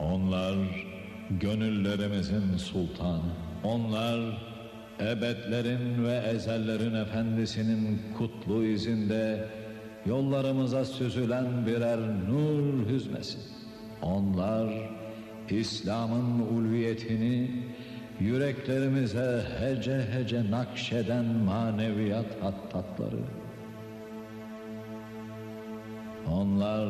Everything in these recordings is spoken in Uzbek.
Onlar gönüllerimizin sultanı. Onlar ebedlerin ve ezellerin efendisinin kutlu izinde yollarımıza süzülen birer nur hüzmesi. Onlar İslam'ın ulviyetini yüreklerimize hece hece nakşeden maneviyat hattatları. Onlar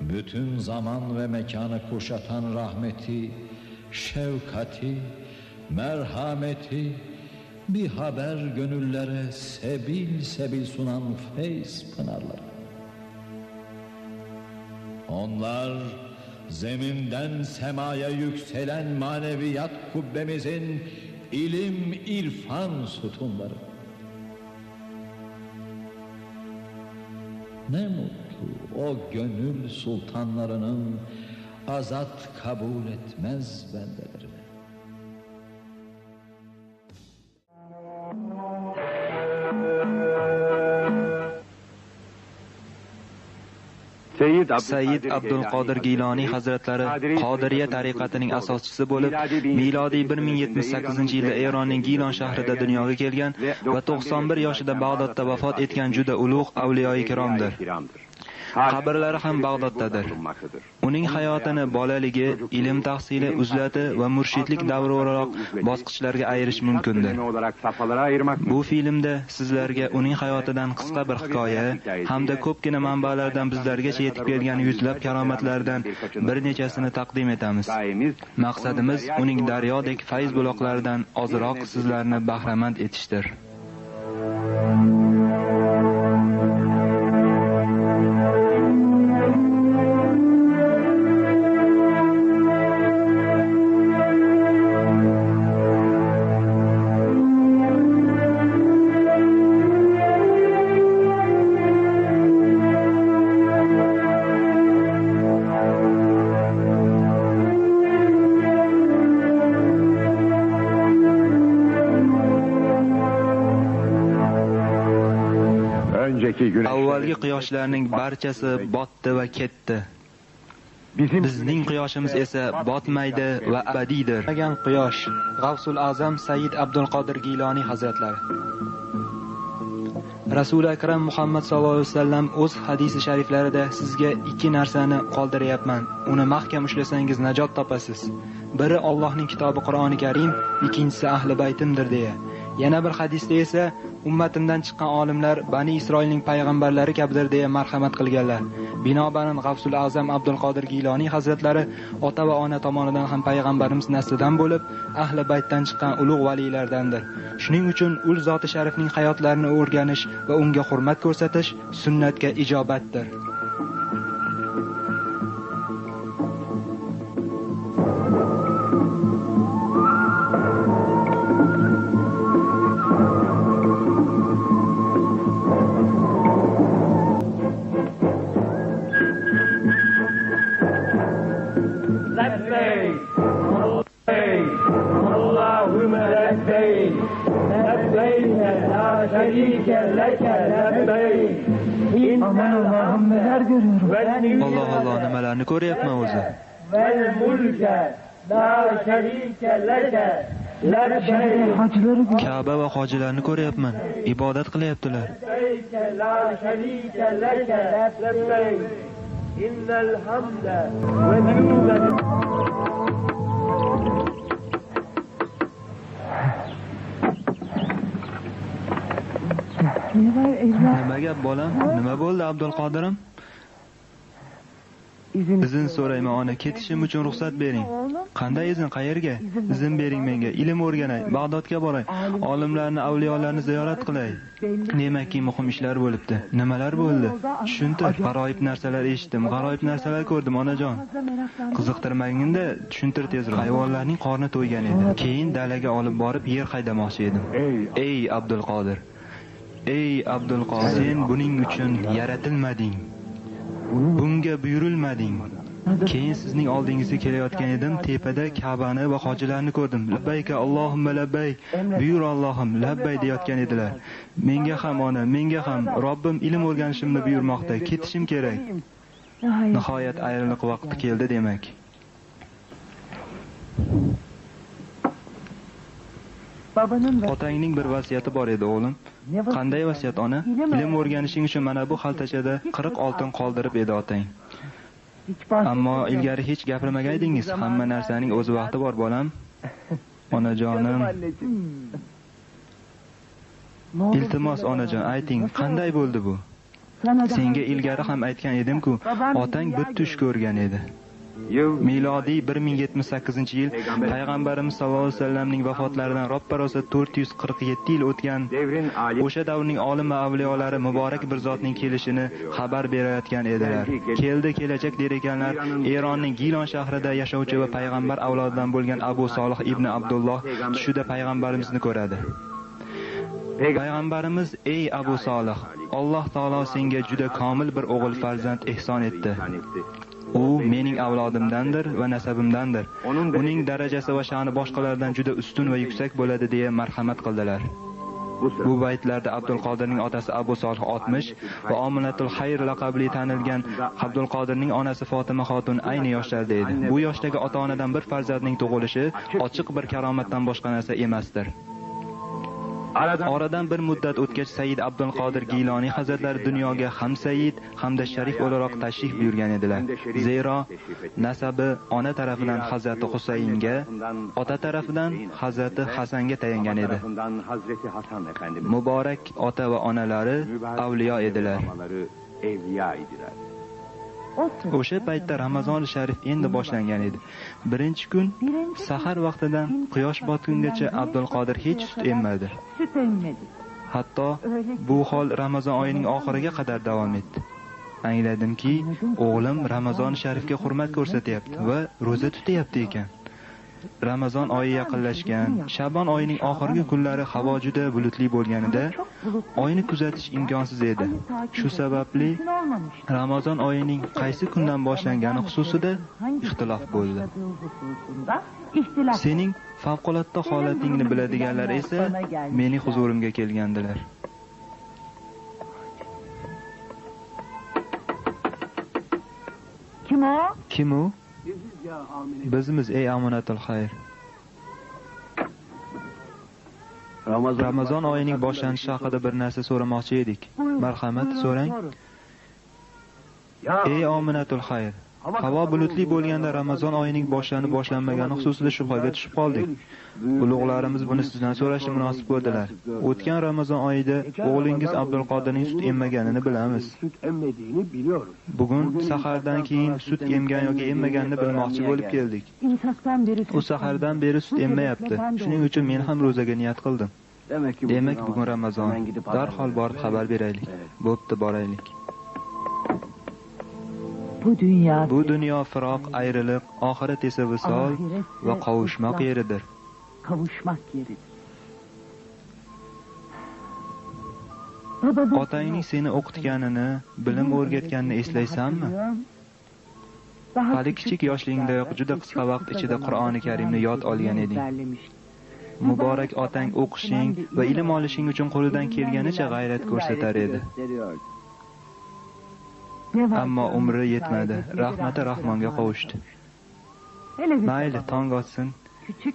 bütün zaman ve mekanı kuşatan rahmeti, şefkati, merhameti, bir haber gönüllere sebil sebil sunan feyz pınarları. Onlar zeminden semaya yükselen maneviyat kubbemizin ilim irfan sütunları. Ne mutlu o gönül sultanlarının azat kabul etmez bendelerine. Sayyid Abdulqodir Giloniy Hazratlari Qodiriya tariqatining asoschisi bo'lib, milodiy 1078-yilda Eronning Gilon shahrida dunyoga kelgan va 91 yoshida Bag'dodda vafot etgan juda ulug' avliyoyi kiromdir. Qabrlari ham Bag'doddadir. Uning hayotini bolaligi, ilm tahsili, uzlati va murshidlik davri o'laroq bosqichlarga ayirish mumkindir. Bu filmda sizlarga uning hayotidan qisqa bir hikoya hamda ko'pgina manbalardan bizlargacha yetib kelgan yuzlab karomatlardan bir nechasini taqdim etamiz. Maqsadimiz uning daryodek fayz buloqlaridan ozroq sizlarni bahramand etishdir. Avvalgi quyoshlarning barchasi botdi va ketdi. Bizning quyoshimiz esa botmaydi va abadiydir. Degan quyosh G'avsul Azam Sayyid Abdulqodir Giloniy Hazratlari. Rasul akram Muhammad sallallohu alayhi vasallam o'z hadisi shariflarida sizga ikki narsani qoldiryapman. Uni mahkam ushlasangiz najot topasiz. Biri Allohning kitobi Qur'oni Karim, ikkinchisi ahli baytimdir deya. Yana bir hadisda esa ummatimdan chiqqan olimlar Bani Isroilning payg'ambarlari kabidir deya marhamat qilganlar. Binobarin G'avsul Azam Abdulqodir Giloniy Hazratlari ota va ona tomonidan ham payg'ambarimiz naslidan bo'lib, ahli baytdan chiqqan ulug' valilardandir. Shuning uchun ul zoti sharifning hayotlarini o'rganish va unga hurmat ko'rsatish sunnatga ijobatdir. Allah Allah, nimalarni ko'ryapman o'zi. Ka'ba va hojilarni ko'ryapman. Ibodat qilyaptilar. Nima gap bolam? Nima bo'ldi Abdulqodirim? Izn so'rayman ona, ketishim uchun ruxsat bering. Qanday izn, qayerga? Izn bering menga, ilm o'rganay, Bag'dodga boray, olimlarni, avliyolarni ziyorat qilay. Demakki muhim ishlar bo'libdi. Nimalar bo'ldi? Tushuntir. G'aroyib narsalar eshitdim, g'aroyib narsalar ko'rdim onajon. Qiziqtirmaginda tushuntir tezroq. Hayvonlarning qorni to'ygan edi. Keyin dalaga olib borib yer haydamoqchi edim. Ey Abdulqodir. Ey Abdulqodir, sen buning uchun yaratilmading. Bunga buyurilmading. Keyin sizning oldingizga kelayotgan edim, tepada Ka'bani va hojilarni ko'rdim. Labbayka Allohumma labbay. Buyur Allohim, labbay deyotgan edilar. Menga ham ona, menga ham Robbim ilm o'rganishimni buyurmoqda. Ketishim kerak. Nihoyat ayriliq vaqti keldi demak. Otangning bir vasiyati bor edi, o'g'lim. Qanday vasiyat, ona? Ilm o'rganishing uchun mana bu xaltachada 40 oltin qoldirib edi otang. Ammo ilgari hech gapirmagaydingiz. Hamma narsaning o'z vaqti bor, bolam. Onajonim. Iltimos onajon, ayting, qanday bo'ldi bu? Senga ilgari ham aytgan edim-ku, otang bir tush ko'rgan edi. Milodiy 1078-yil payg'ambarimiz sollallohu alayhi vasallamning vafotlaridan roppa-rosa 447 yil o'tgan. O'sha davrning olim va avliyolari muborak bir zotning kelishini xabar berayotgan edilar. Keldi, kelajak der ekanlar. Eronning Gilon shahrida yashovchi va payg'ambar avlodidan bo'lgan Abu Solih ibn Abdulloh tushida payg'ambarimizni ko'radi. Payg'ambarimiz: "Ey Abu Solih, Alloh taolo senga juda komil bir o'g'il farzand ehson etdi. U mening avlodimdandir va nasabimdandir. Uning darajasi va sha'ni boshqalardan juda ustun va yuksak bo'ladi" deya marhamat qildilar. Bu baytlarda Abdulqodirning otasi Abu Solih 60 va Ominatul Xayr laqabli tanilgan Abdulqodirning onasi Fatima xotun ayni yoshlarda edi. Bu yoshdagi ota-onadan bir farzandning tug'ilishi ochiq bir karomatdan boshqa narsa emasdir. Oradan bir muddat o'tgach Sayyid Abdulqodir Giloniy hazratlari dunyoga ham Sayyid hamda Sharif o'laroq tashrif buyurgan edilar. Zero nasabi ona tarafidan Hazrati Husaynga, ota tarafidan Hazrati Hasanga tayangan edi. Muborak ota va onalari avliyo edilar. O'sha paytda Ramazon sharif endi boshlangan edi. Birinchi kun sahar vaqtidan quyosh botgungacha Abdulqodir hech sut emmadi. Hatto bu hol Ramazon oyining oxiriga qadar davom etdi. Angladimki, o'g'lim Ramazon sharifga hurmat ko'rsatyapti va roza tutyapti ekan. Ramazon oyi yaqinlashgan, Shabon oyining oxirgi kunlari havo juda bulutli bo'lganida oyni kuzatish imkonsiz edi. Shu sababli Ramazon oyining qaysi kundan boshlangani xususida ixtilof bo'ldi. Sening favqulodda holatingni biladiganlar esa mening huzurimga kelgandilar. Kim u? Bizmiz, ey Ominatul Xayr. Ramazon oyining boshlanishi haqida bir narsa so'ramoqchi edik. Marhamat, so'rang. Ey Ominatul Xayr, havo bulutli bo'lganda Ramazon oyining boshlanmagani xususida shubhaga tushib qoldik. Ulug'larimiz buni sizdan so'rashni munosib ko'rdilar. O'tgan Ramazon oyida o'g'lingiz Abdulqodirning sut emmaganini bilamiz. Bugun sahardan keyin sut emgan yoki emmaganini bilmoqchi bo'lib keldik. U sahardan beri sut emmayapti. Shuning uchun men ham ro'zaga niyat qildim. Demak, bugun Ramazon. Darhol borib xabar beraylik. Bo'pti, boraylik. Bu dunyo firoq, ayriliq, oxirat esa visol va qovushmoq yeridir. Otangning seni o'qitganini, bilim o'rgatganini eslaysanmi? Hali kichik yoshligingdayoq juda qisqa vaqt ichida Qur'oni Karimni yod olgan eding. Muborak otang o'qishing va ilm olishing uchun qo'lidan kelganicha g'ayrat ko'rsatar edi. Ammo umri yetmadi. Rahmati Rahmonga qovushdi. Mayli, tong otsin.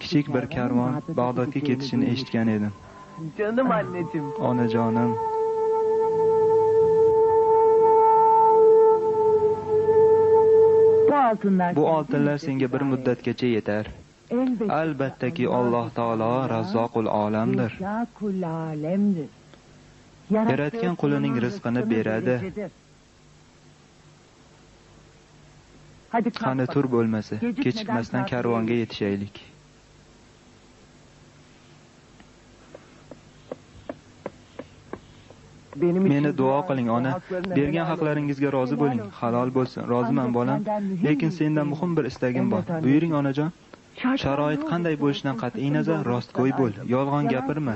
Kichik bir karvon Bag'dodga ketishini eshitgan edim. Canım anneciğim. Onajonim. Bu oltinlar senga bir muddatgacha yetar. Albattaki Alloh taolo Razzaqul olamdir. Yaratgan qulining rizqini beradi. Qani tur bo'lmasa, kechikmasdan karvonga yetishaylik. Meni duo qiling, ona. Bergan haqlaringizga rozi bo'ling. Halol bo'lsin. Roziman, bolam. Lekin sendan muhim bir istagim bor. Buyuring, onajon. Sharoit qanday bo'lishidan qat'iy nazar rostgo'y bo'l. Yolg'on gapirma.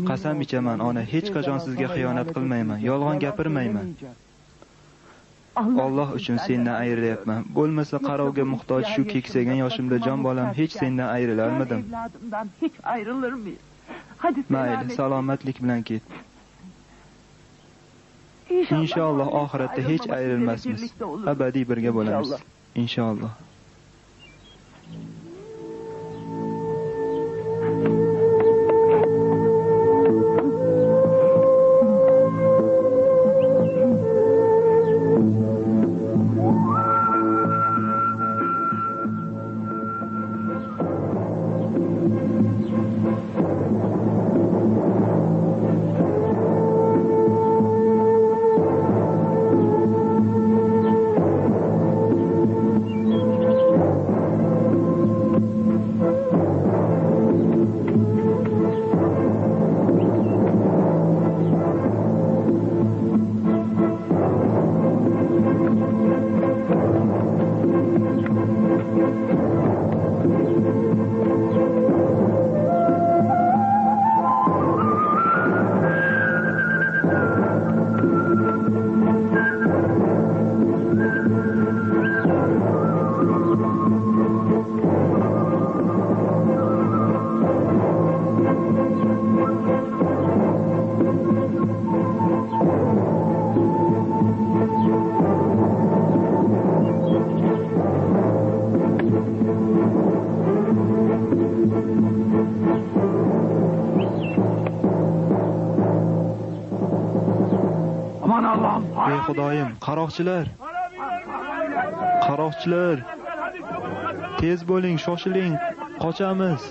Qasam ichaman, ona. Hech qachon sizga xiyonat qilmayman. Yolg'on gapirmayman. Alloh uchun sendan ayrilyapman. Bo'lmasa qarovga muhtoj shu keksagan yoshimda jon bolam hech sendan ayrilarmidim. Hech ayrılır mıyız? Hadi Mayli, salomatlik bilan ket. Inshaalloh oxiratda hech ayrilmasmiz. Abadiy birga bo'lamiz. Inshaalloh. Ey Xudoyim, qaroqchilar. Qaroqchilar. Tez bo'ling, shoshiling. Qochamiz.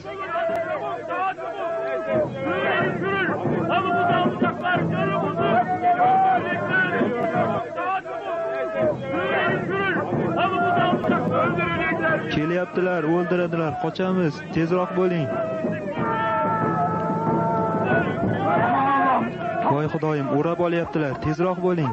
Kelyaptilar, o'ldiradilar. Qochamiz. Tezroq bo'ling. Voy Xudoyim, o'rab olyaptilar. Tezroq bo'ling.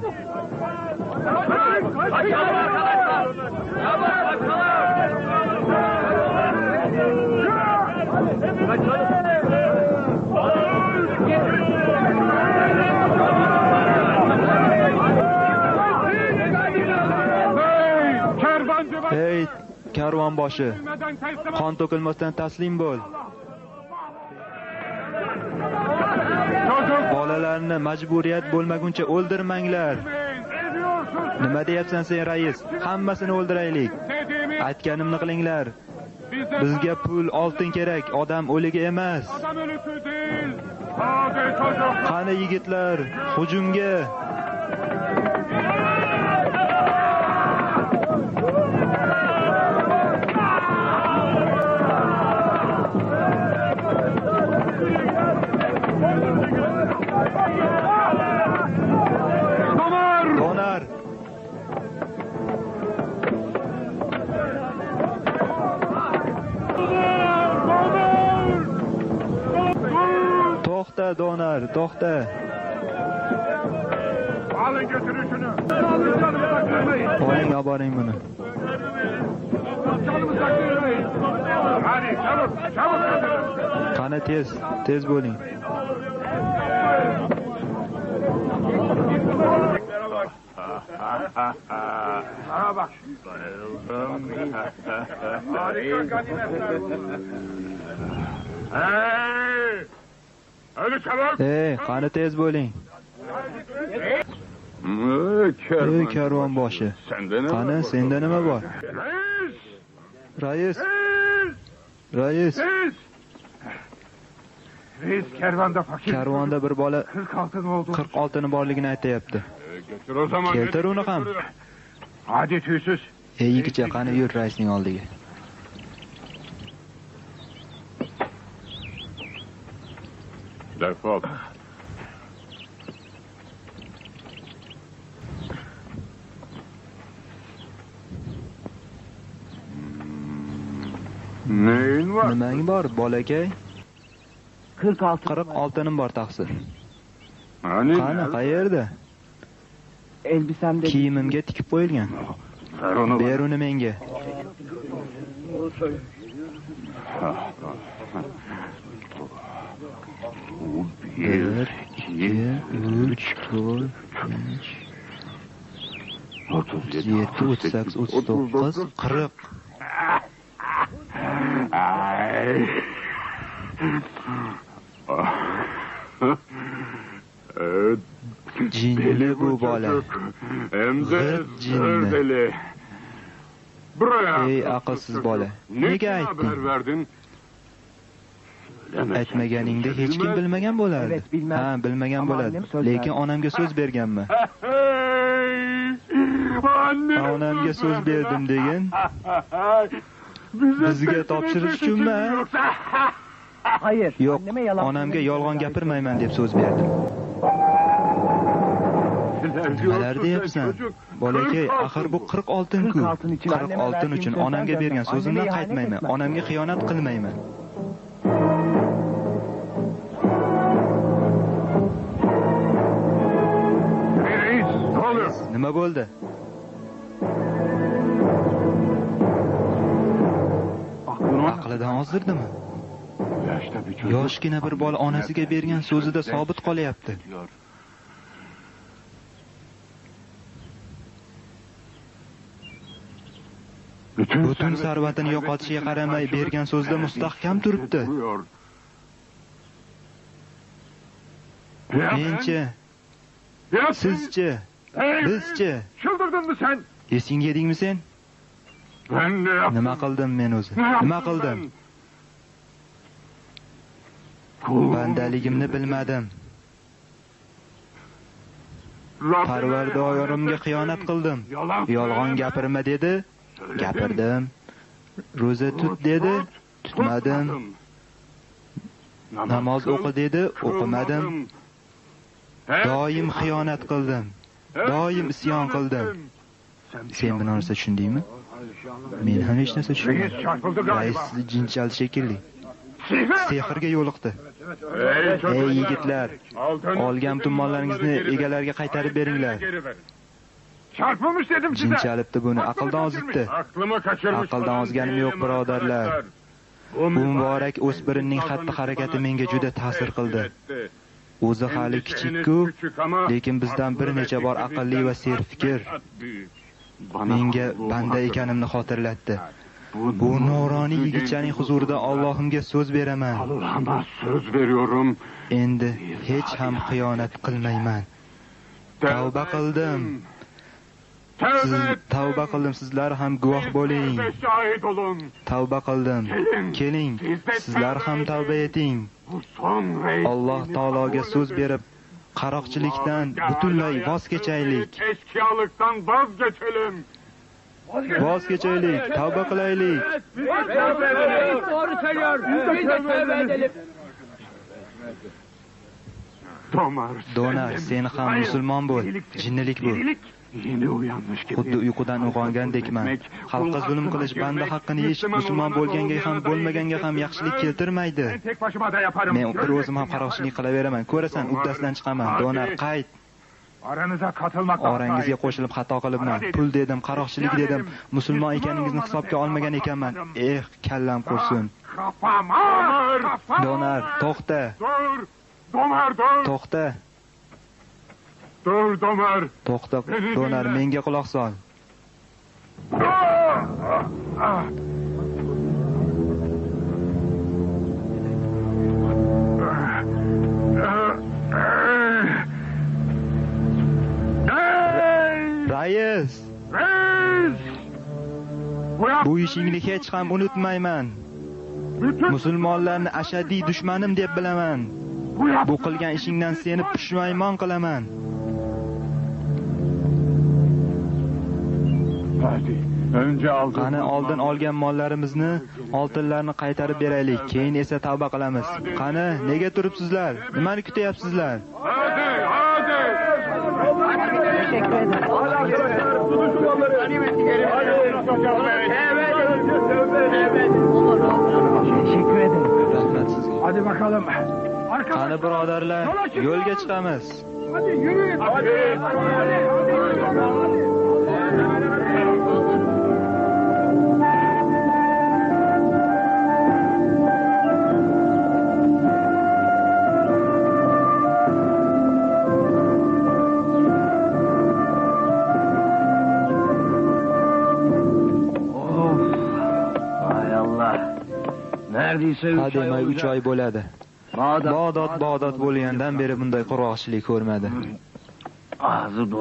Ey karvon boshi, qon to'kilmasdan taslim bo'l. Bolalarni majburiyat bo'lmaguncha o'ldirmanglar. Nima deyapsan sen, rais? Hammasini o'ldiraylik. Aytganimni qilinglar. Bizga pul, oltin kerak, odam o'ligi emas. Qani yigitlar, hujumga! Donar! To'xta Donar, to'xta. Alın götürün şunu. Oling, olib boring buni. Canımı saklıyormayın. Hadi çabuk, çabuk götürün. Qani tez bo'ling. Aha bak. Harika ganimetler bunlar. Hey! Hadi çabuk. Qani tez bo'ling. Ey karvon boshi. Qani senda nima bor? Reis! Rais. Rais. Reis kervanda fakir. Karvonda bir bola 40 altın oldu. 40 oltini borligini aytayapti. Götür o zaman. Keltir uni ham. Hadi tüysüz. Ey yigitcha, qani yur raisning oldiga. Defol. Neyin var? Nimang bor, bolakay? 46 40 oltinim bor taqsir. Hani? Qani, qayerda? elbisemde Kiyimimga tikib qo'yilgan. Ver onu. Ber uni menga. Bir, 2, 3, 4, 5, 37, 38, 39, 40. Ay. Cinli bu bola. Hem de Gırt cinli. deli. Buraya. Ey aqlsiz bola. Nega Nega aytding? haber verdin? Aytmaganingda hech kim bilmagan bo'lardi. Evet, bilmem. Ha, bilmagan Ama bo'ladi. annem söz Lekin verdi. onamga so'z berganman. Anne. Onamga so'z berdim degin. Bizga topshirish uchunmi? hayır. Yo'q, Anneme yalan onamga söyledim. yolg'on gapirmayman deb so'z berdim. Nimalar deyapsan? Bolakay, axir bu 40 oltin-ku. 40 oltin uchun 40 anneme oltin verdiğim uchun sözden onamga dönmem. bergan so'zimdan Anneme ihanet qaytmayman. etmem. Onamga xiyonat qilmayman. Reis, ne oluyor? Nima bo'ldi? Aqlidan ozirdimi? Yaşta bir çocuk. Yoshgina bir bola onasiga bergan so'zida sobit qolyapti. Butun sarvatini yo'qotishiga qaramay bergan so'zida mustahkam turibdi. Menchi, sizchi, bizchi? Çıldırdın mı sen? Esingga yedingmi sen? Ben ne yaptım? Nima qildim men o'zi? Nima qildim? Bandaligimni bilmadim. Parvardigorimga xiyonat qildim. Yolg'on gapirma dedi, gapirdim. Ro'za tut dedi, tutmadim. Namoz o'qi dedi, o'qimadim. Doim xiyonat qildim. Doim isyon qildim. Sen bu narsa tushundingmi? Men ham hech narsa tushunmadim. Rais jinchal shekilli. Sehrga yo'liqdi. Ey yigitlar, olgan tummonlaringizni egalariga qaytarib beringlar. Çarpılmış dedim size. Jinchalibdi buni, aqldan ozitdi. Aqldan ozganim yo'q, birodarlar. Bu muborak o'spirinning xatti-harakati menga juda ta'sir qildi. O'zi hali kichik-ku, lekin bizdan bir necha bor aqlli va serfikr. Menga banda ekanimni xotirlatdi. Bu nuroniy yigitchaning huzurida Allohimga so'z beraman. Allah'ıma söz veriyorum. Endi hech ham xiyonat qilmayman. Tavba qildim. Tavba qildim, sizlar ham guvoh bo'ling. Şahit olun. Tavba qildim. Keling, sizlar ham tavba eting. Bu son reis. Alloh taologa so'z berib, qaroqchilikdan butunlay voz kechaylik. Eşkıyalıktan vazgeçelim. Voz kechaylik, tavba qilaylik. Doğru söylüyor. Biz de tövbe edelim. Donar, sen ham musulmon bo'l. Jinnilik bu. Yeni uyanmış gibi. Xuddi uyqudan uyg'ongandekman. Xalqqa zulm qilish, banda haqqini yeyish musulmon bo'lganga ham bo'lmaganga ham yaxshilik keltirmaydi. Tek başıma da yaparım. Men bir o'zim ham qaroqchilik qilaveraman. Ko'rasan, uddasidan chiqaman. Donar, qayt. Aranıza katılmaktan. Orangizga qo'shilib xato qilibman. Pul dedim, qaroqchilik dedim. Musulmon ekaningizni hisobga olmagan ekanman. Kallam qursin. Donar, to'xta. Dur. Donar, dur. To'xta. Dur, Donar. To'xta, Donar, menga quloq sol. Rais, bu ishingni hech ham unutmayman. Musulmonlarni ashaddiy dushmanim deb bilaman. Bu qilgan ishingdan seni pushmaymon qilaman. Hadi, önce aldın. Qani oldin olgan mollarimizni, oltinlarni qaytarib beraylik, keyin esa tavba qilamiz. Qani, nega turibsizlar? Nimani kutyapsizlar? Hadi, hadi. Teşekkür ederim. Teşekkür ederim. Rahmat sizga. Hadi bakalım. Qani birodarlar, yo'lga chiqamiz. Hadi yürüyün. Hadi. Hademay 3 oy bo'ladi. Bag'dod bo'lgandan beri bunday qurg'oqchilik ko'rmadi.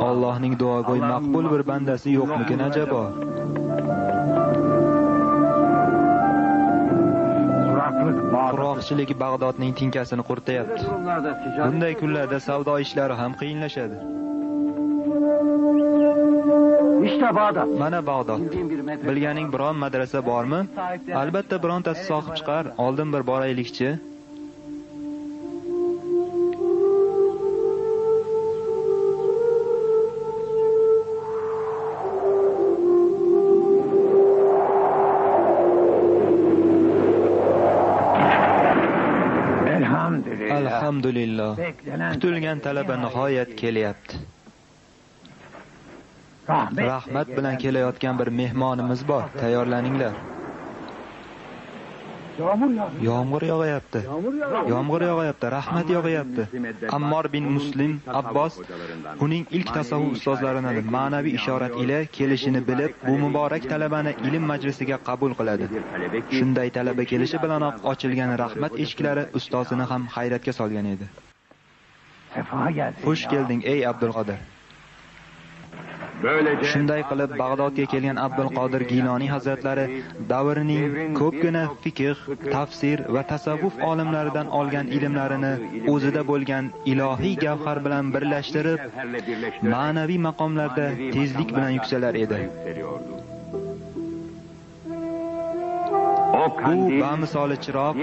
Allohning duogo'y maqbul bir bandasi yo'qmikin ajabo? Qurg'oqchilik Bag'dodning tinkasini qurtayapti. Bunday kunlarda savdo ishlari ham qiyinlashadi. İşte Bağdat. Mana Bag'dod. Bilganing biron madrasa bormi? Albatta birontasi sohib chiqar. Oldin bir boraylikchi. Alhamdulillah. Kutilgan talaba nihoyat kelyapti. Rahmat bilan kelayotgan bir mehmonimiz bor. Tayyorlaninglar. Yomg'ir yog'ayapti. Yomg'ir yog'ayapti, rahmat yog'ayapti. Ammor bin Muslim Abbos uning ilk tasavvuf ustozlaridan ma'naviy ishorat ila kelishini bilib, bu muborak talabani ilm majlisiga qabul qiladi. Shunday talaba kelishi bilanoq ochilgan rahmat eshiklari ustozini ham hayratga solgan edi. Xush kelding ey Abdulqodir. Shunday qilib Bag'dodga kelgan Abdulqodir Giloniy hazratlari davrining ko'pgina fiqh, tafsir va tasavvuf olimlaridan olgan ilmlarini o'zida bo'lgan ilohiy gavhar bilan birlashtirib, ma'naviy maqomlarda tezlik bilan yuksalar edi. U bamisoli chiroq,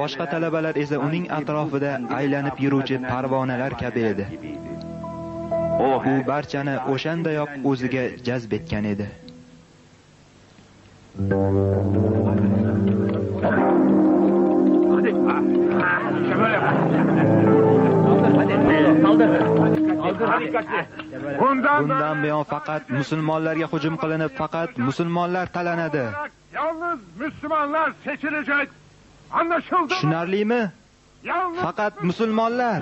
boshqa talabalar esa uning atrofida aylanib yuruvchi parvonalar kabi edi. U barchani o'shandayoq o'ziga jazb etgan edi. Bundan buyon faqat musulmonlarga hujum qilinib, faqat musulmonlar talanadi. Yalnız Müslümanlar seçilecek. Anlaşıldı mı? Tushunarlimi? Faqat musulmonlar.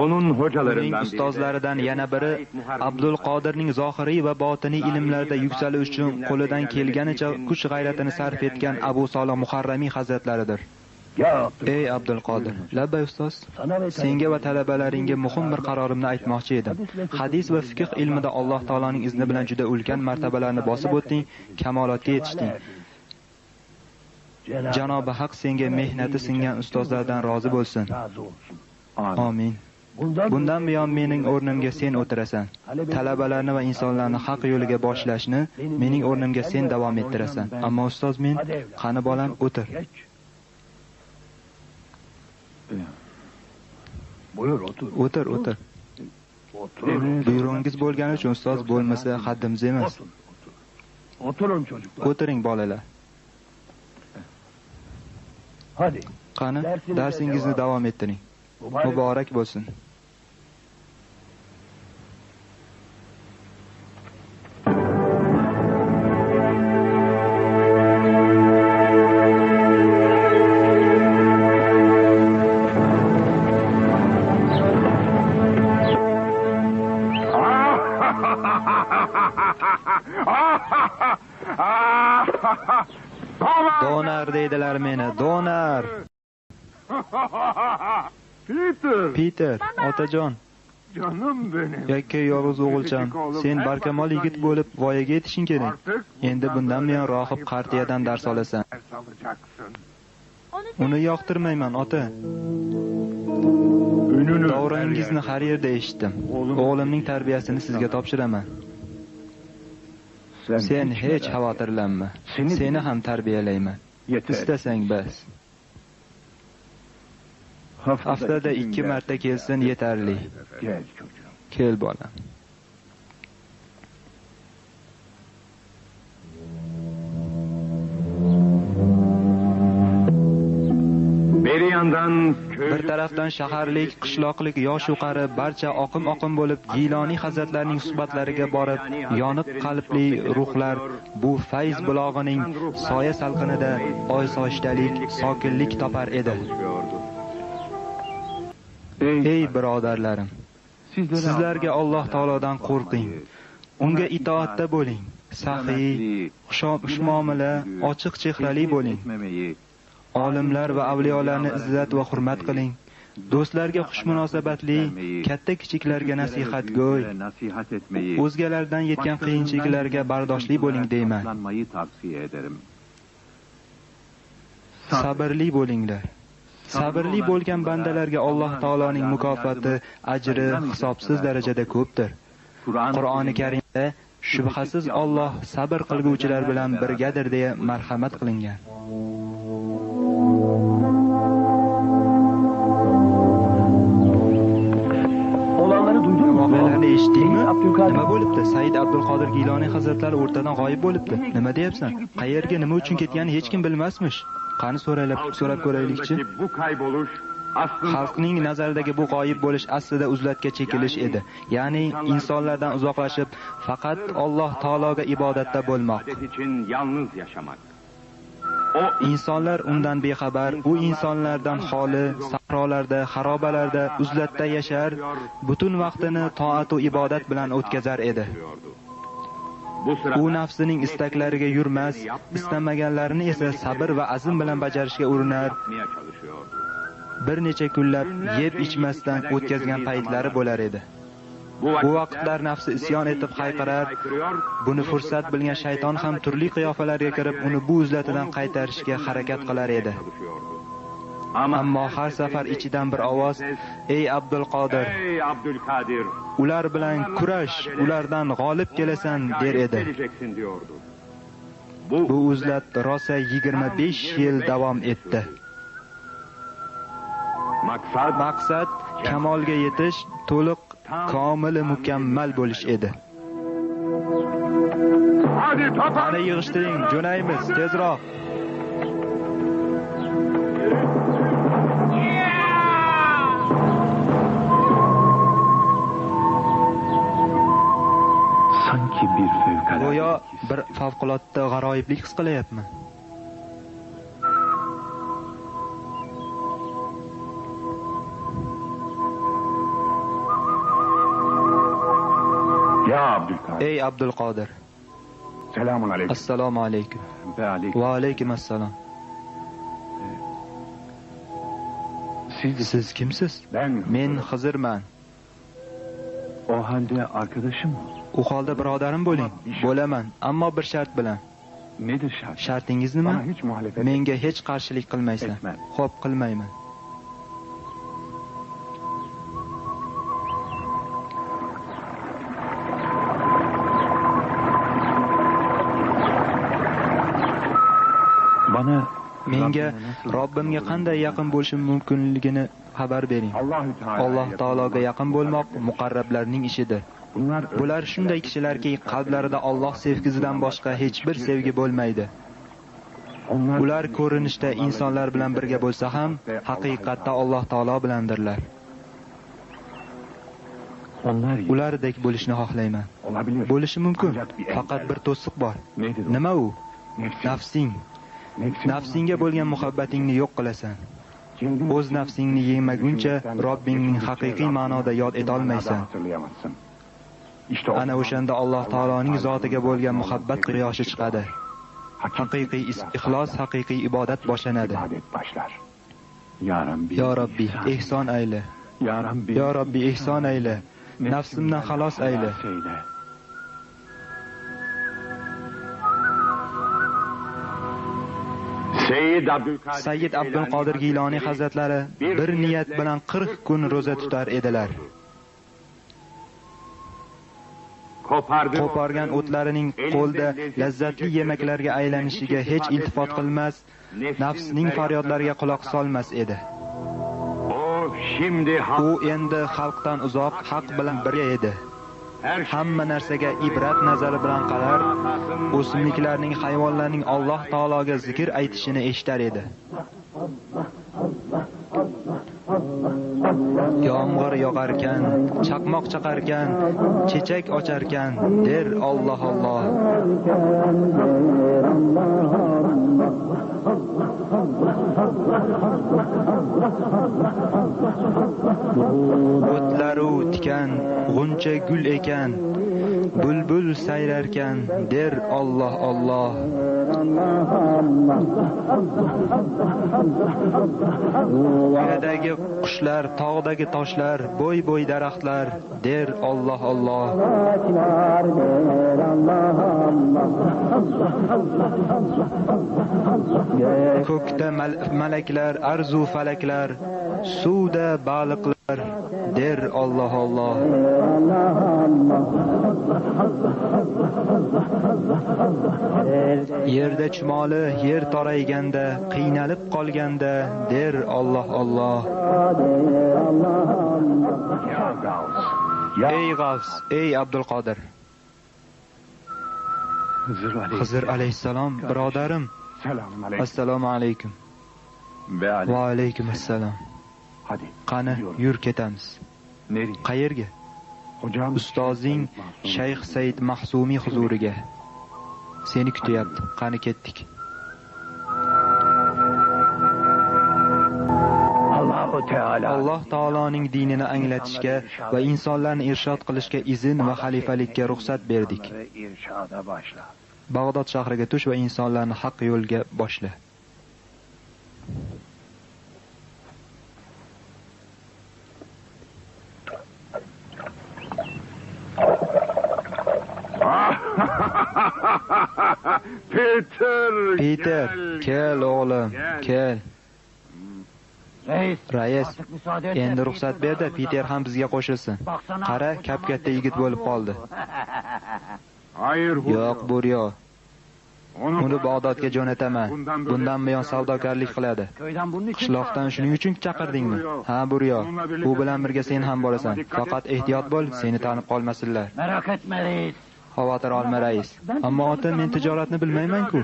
Uning ustozlaridan yana biri Abdulqodirning zohiriy va botiniy ilmlarda yuksalish uchun qo'lidan kelganicha kuch-g'ayratini sarf etgan Abu Solih Muharramiy hazratlaridir. Ey Abdulqodir, labbay ustoz, senga va talabalaringga muhim bir qarorimni aytmoqchi edim. Hadis va fiqh ilmida Alloh taoloning izni bilan juda ulkan martabalarni bosib o'tding, kamolotga yetishding. Janobi Haq senga mehnati singan ustozlardan rozi bo'lsin. Amin. Bundan buyon mening o'rnimga sen o'tirasan. Talabalarni va insonlarni haq yo'liga boshlashni mening o'rnimga sen davom ettirasan. Ammo ustoz, men qani bolam, o'tir. Buyur, otur. O'tir. Buyruğungiz bo'lgani uchun ustoz, bo'lmasa haddimiz emas. Oturun çocuklar. O'tiring bolalar. Hadi. Qani, darsingizni davom ettiring. Muborak bo'lsin. Donar deydilar meni, donar. Peter, otajon. Canım benim. Yakka yolg'iz o'g'ilcham, sen barkamol yigit bo'lib voyaga yetishing kerak. Endi bundan buyon rohib Qartiyadan dars olasan. Uni yoqtirmayman, ota. Davrangizni har yerda eshitdim. O'g'limning tarbiyasini sizga topshiraman. Sen hech xavotirlanma. Seni ham tarbiyalayman. Istasang bas. Haftada 2 marta kelsin yetarli. Kel bolam. Bir tarafdan shaharlik, qishloqlik, yosh qari barcha oqim bo'lib Giloniy hazratlarining suhbatlariga borib, yoniq qalbli ruhlar bu fayz bulog'ining soya salqinida osoyishtalik, sokinlik topar edi. Ey birodarlarim, sizlarga Alloh taolodan qo'rqing. Unga itoatda bo'ling. Saxiy, xushmuomala, ochiq chehrali bo'ling. Olimlar va avliyolarni izzat va hurmat qiling. Do'stlarga xushmunosabatli, katta kichiklarga nasihatgo'y. O'zgalardan yetgan qiyinchiliklarga bardoshli bo'ling deyman. Sabrli bo'linglar. Sabrli bo'lgan bandalarga Alloh taoloning mukofoti, ajri hisobsiz darajada ko'pdir. Qur'oni Karimda shubhasiz Alloh sabr qilguvchilar bilan birgadir deya marhamat qilingan. Voqealarni eshitdingmi? Nima bo'libdi? Said Abdulqodir Giloniy hazratlari o'rtadan g'oyib bo'libdi. Nima deyapsan? Qayerga, nima uchun ketganini hech kim bilmasmish. Qani so'rab ko'raylikchi. Xalqning nazaridagi bu g'oyib bo'lish aslida uzlatga chekilish edi. Ya'ni insonlardan uzoqlashib, faqat Alloh taologa ibodatda bo'lmoq. İnsanlar undan bexabar, u insonlardan xoli, sahrolarda, xarobalarda, uzlatda yashar, butun vaqtini toat va ibodat bilan o'tkazar edi. u nafsining istaklariga yurmas, istamaganlarini esa sabr va azm bilan bajarishga urinar. Bir necha kunlab yeb ichmasdan o'tkazgan paytlari bo'lar edi. Bu vaqtlar nafsi isyon etib hayqirar. Buni fursat bilgan shayton ham turli qiyofalarga kirib, uni bu uzlatidan qaytarishga harakat qilar edi. Ammo har safar ichidan bir ovoz: "Ey Abdulqodir, ular bilan kurash, ulardan g'olib kelasan" der edi. Bu uzlat rosa 25 yil davom etdi. Maqsad kamolga yetish, to'liq, komil, mukammal bo'lish edi. Qani yig'ishtiring, jo'naymiz, tezroq. Go'yo bir favqulodda g'aroyiblik his qilyapman. Ey Abdulqodir. Assalomu alaykum. Va alaykum assalom. Siz kimsiz? Men Xizrman. O halde arkadaşım mı? U holda birodarim bo'ling. Bo'laman, ammo bir shart bilan. Nedir şart? Shartingiz nima? Bana hiç muhalefet Menga hech qarshilik qilmaysan. etmem. Xo'p, qilmayman. Bana Menga Robbimga qanday yaqin bo'lishim mumkinligini xabar bering. Alloh taologa yaqin bo'lmoq muqarrablarning ishidir. Bular shunday kishilarki, qalblarida Alloh sevgisidan boshqa hech bir sevgi bo'lmaydi. Ular ko'rinishda insonlar bilan birga bo'lsa ham, haqiqatda Alloh taolo bilandirlar. Ulardek bo'lishni xohlayman. Bo'lishi mumkin, faqat bir to'siq bor. Nima u? Nafsing. Nafsingga bo'lgan muhabbatingni yo'q qilasan. O'z nafsingni yemaguncha Robbingning haqiqiy ma'noda yod etolmaysan. Ana o'shanda Alloh taoloning zotiga bo'lgan muhabbat quyoshi chiqadi. Haqiqiy ixlos, haqiqiy ibodat boshlanadi. Ya Robbi, ehson ayla. Ya Robbi, ehson ayla. Nafsimdan xalos ayla. Sayyid Abdulqodir Giloniy hazratlari bir niyat bilan 40 kun roza tutar edilar. Qo'pargan o'tlarining qo'lda lazzatli yemaklarga aylanishiga hech iltifot qilmas, nafsining faryodlariga quloq solmas edi. U endi xalqdan uzoq, haq bilan birga edi. Hamma narsaga ibrat nazari bilan qarar, o'simliklarning, hayvonlarning Alloh taologa zikr aytishini eshitar edi. Yomg'ir yog'arkan, chaqmoq chaqarkan, chechak ocharkan, der Alloh Alloh. O'tlaru tikan, g'uncha gul ekan, bulbul sayrarkan, der Alloh Alloh. Quyadagi qushlar, tog'dagi toshlar, bo'y-bo'y daraxtlar, der Alloh Alloh. Ko'kda malaklar, arzu falaklar, suvda baliqlar, der Alloh Alloh. Yerda chumoli, yer torayganda, qiynalib qolganda, der Alloh Alloh. Ey G'avs, ey Abdulqodir. Xizr alayhissalom, birodarim. Assalomu alaykum. Va alaykum assalom. Qani, yur ketamiz. Qayerga? Ustozing Shayx Said Mahsumiy huzuriga. Seni kutyapti. Qani ketdik. Alloh taoloning dinini anglatishga va insonlarni irshod qilishga izn va xalifalikka ruxsat berdik. Bag'dod shahriga tush va insonlarni haq yo'lga boshla. Peter, kel o'g'lim, kel. Rais, endi ruxsat berdi, Peter ham bizga qo'shilsin. Qara, kap-katta yigit bo'lib qoldi. Yo'q, Buryo. Uni Bag'dodga jo'nataman. Bundan buyon savdogarlik qiladi. Qishloqdan shuning uchun chaqirdingmi? Ha, Buryo. U bilan birga sen ham borasan. Faqat ehtiyot bo'l, seni tanib qolmasinlar. Merak etme reis. Xavotir olma, rais. Ammo ota, men tijoratni bilmayman-ku.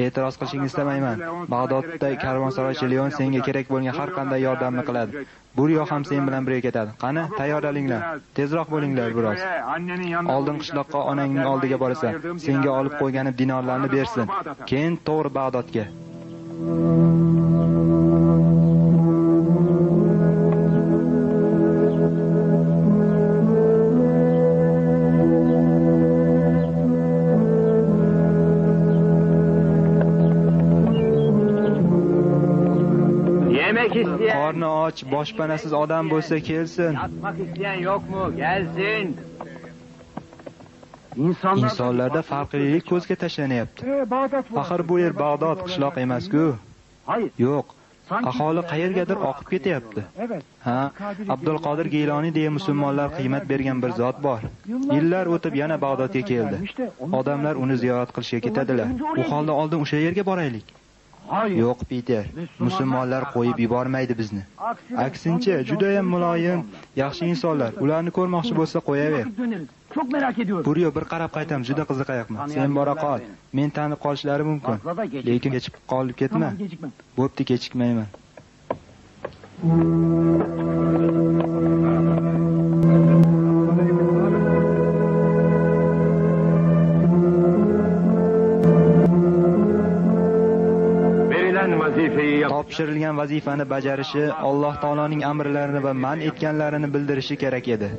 E'tiroz qilishingni istamayman. Bag'dodda karvonsaroychi Leon senga kerak bo'lgan har qanday yordamni qiladi. Buryo ham sen bilan birga ketadi. Qani, tayyorlaninglar. Tezroq bo'linglar biroz. Oldin qishloqqa onangning oldiga borasan. Senga olib qo'yganim dinorlarni bersin. Keyin to'g'ri Bag'dodga. Qorni och, boshpanasiz odam bo'lsa kelsin. Yatmak isteyen yok mu? Gelsin. Insonlarda farqlilik ko'zga tashlanyapti. Axir bu yer Bag'dod qishloq emas-ku. Yo'q. Aholi qayergadir oqib ketyapti. Ha, Abdulqodir Geyloniy deya musulmonlar qiymat bergan bir zot bor. Yillar o'tib yana Bag'dodga keldi. Odamlar uni ziyorat qilishga ketadilar. U holda oldin o'sha yerga boraylik. Yo'q, Peter. Musulmonlar qo'yib yubormaydi bizni. Aksincha, juda ham muloyim, yaxshi insonlar. Ularni ko'rmoqchi bo'lsa qo'yaver. Çok merak ediyorum. Buryo, bir qarab qaytam, juda qiziqayapman. Sen bora qol. Men tanib qolishlari mumkin. Lekin kechib qolib ketma. Bo'pti, kechikmayman. Topshirilgan vazifani bajarishi, Alloh taoloning amrlarini va man etganlarini bildirishi kerak edi.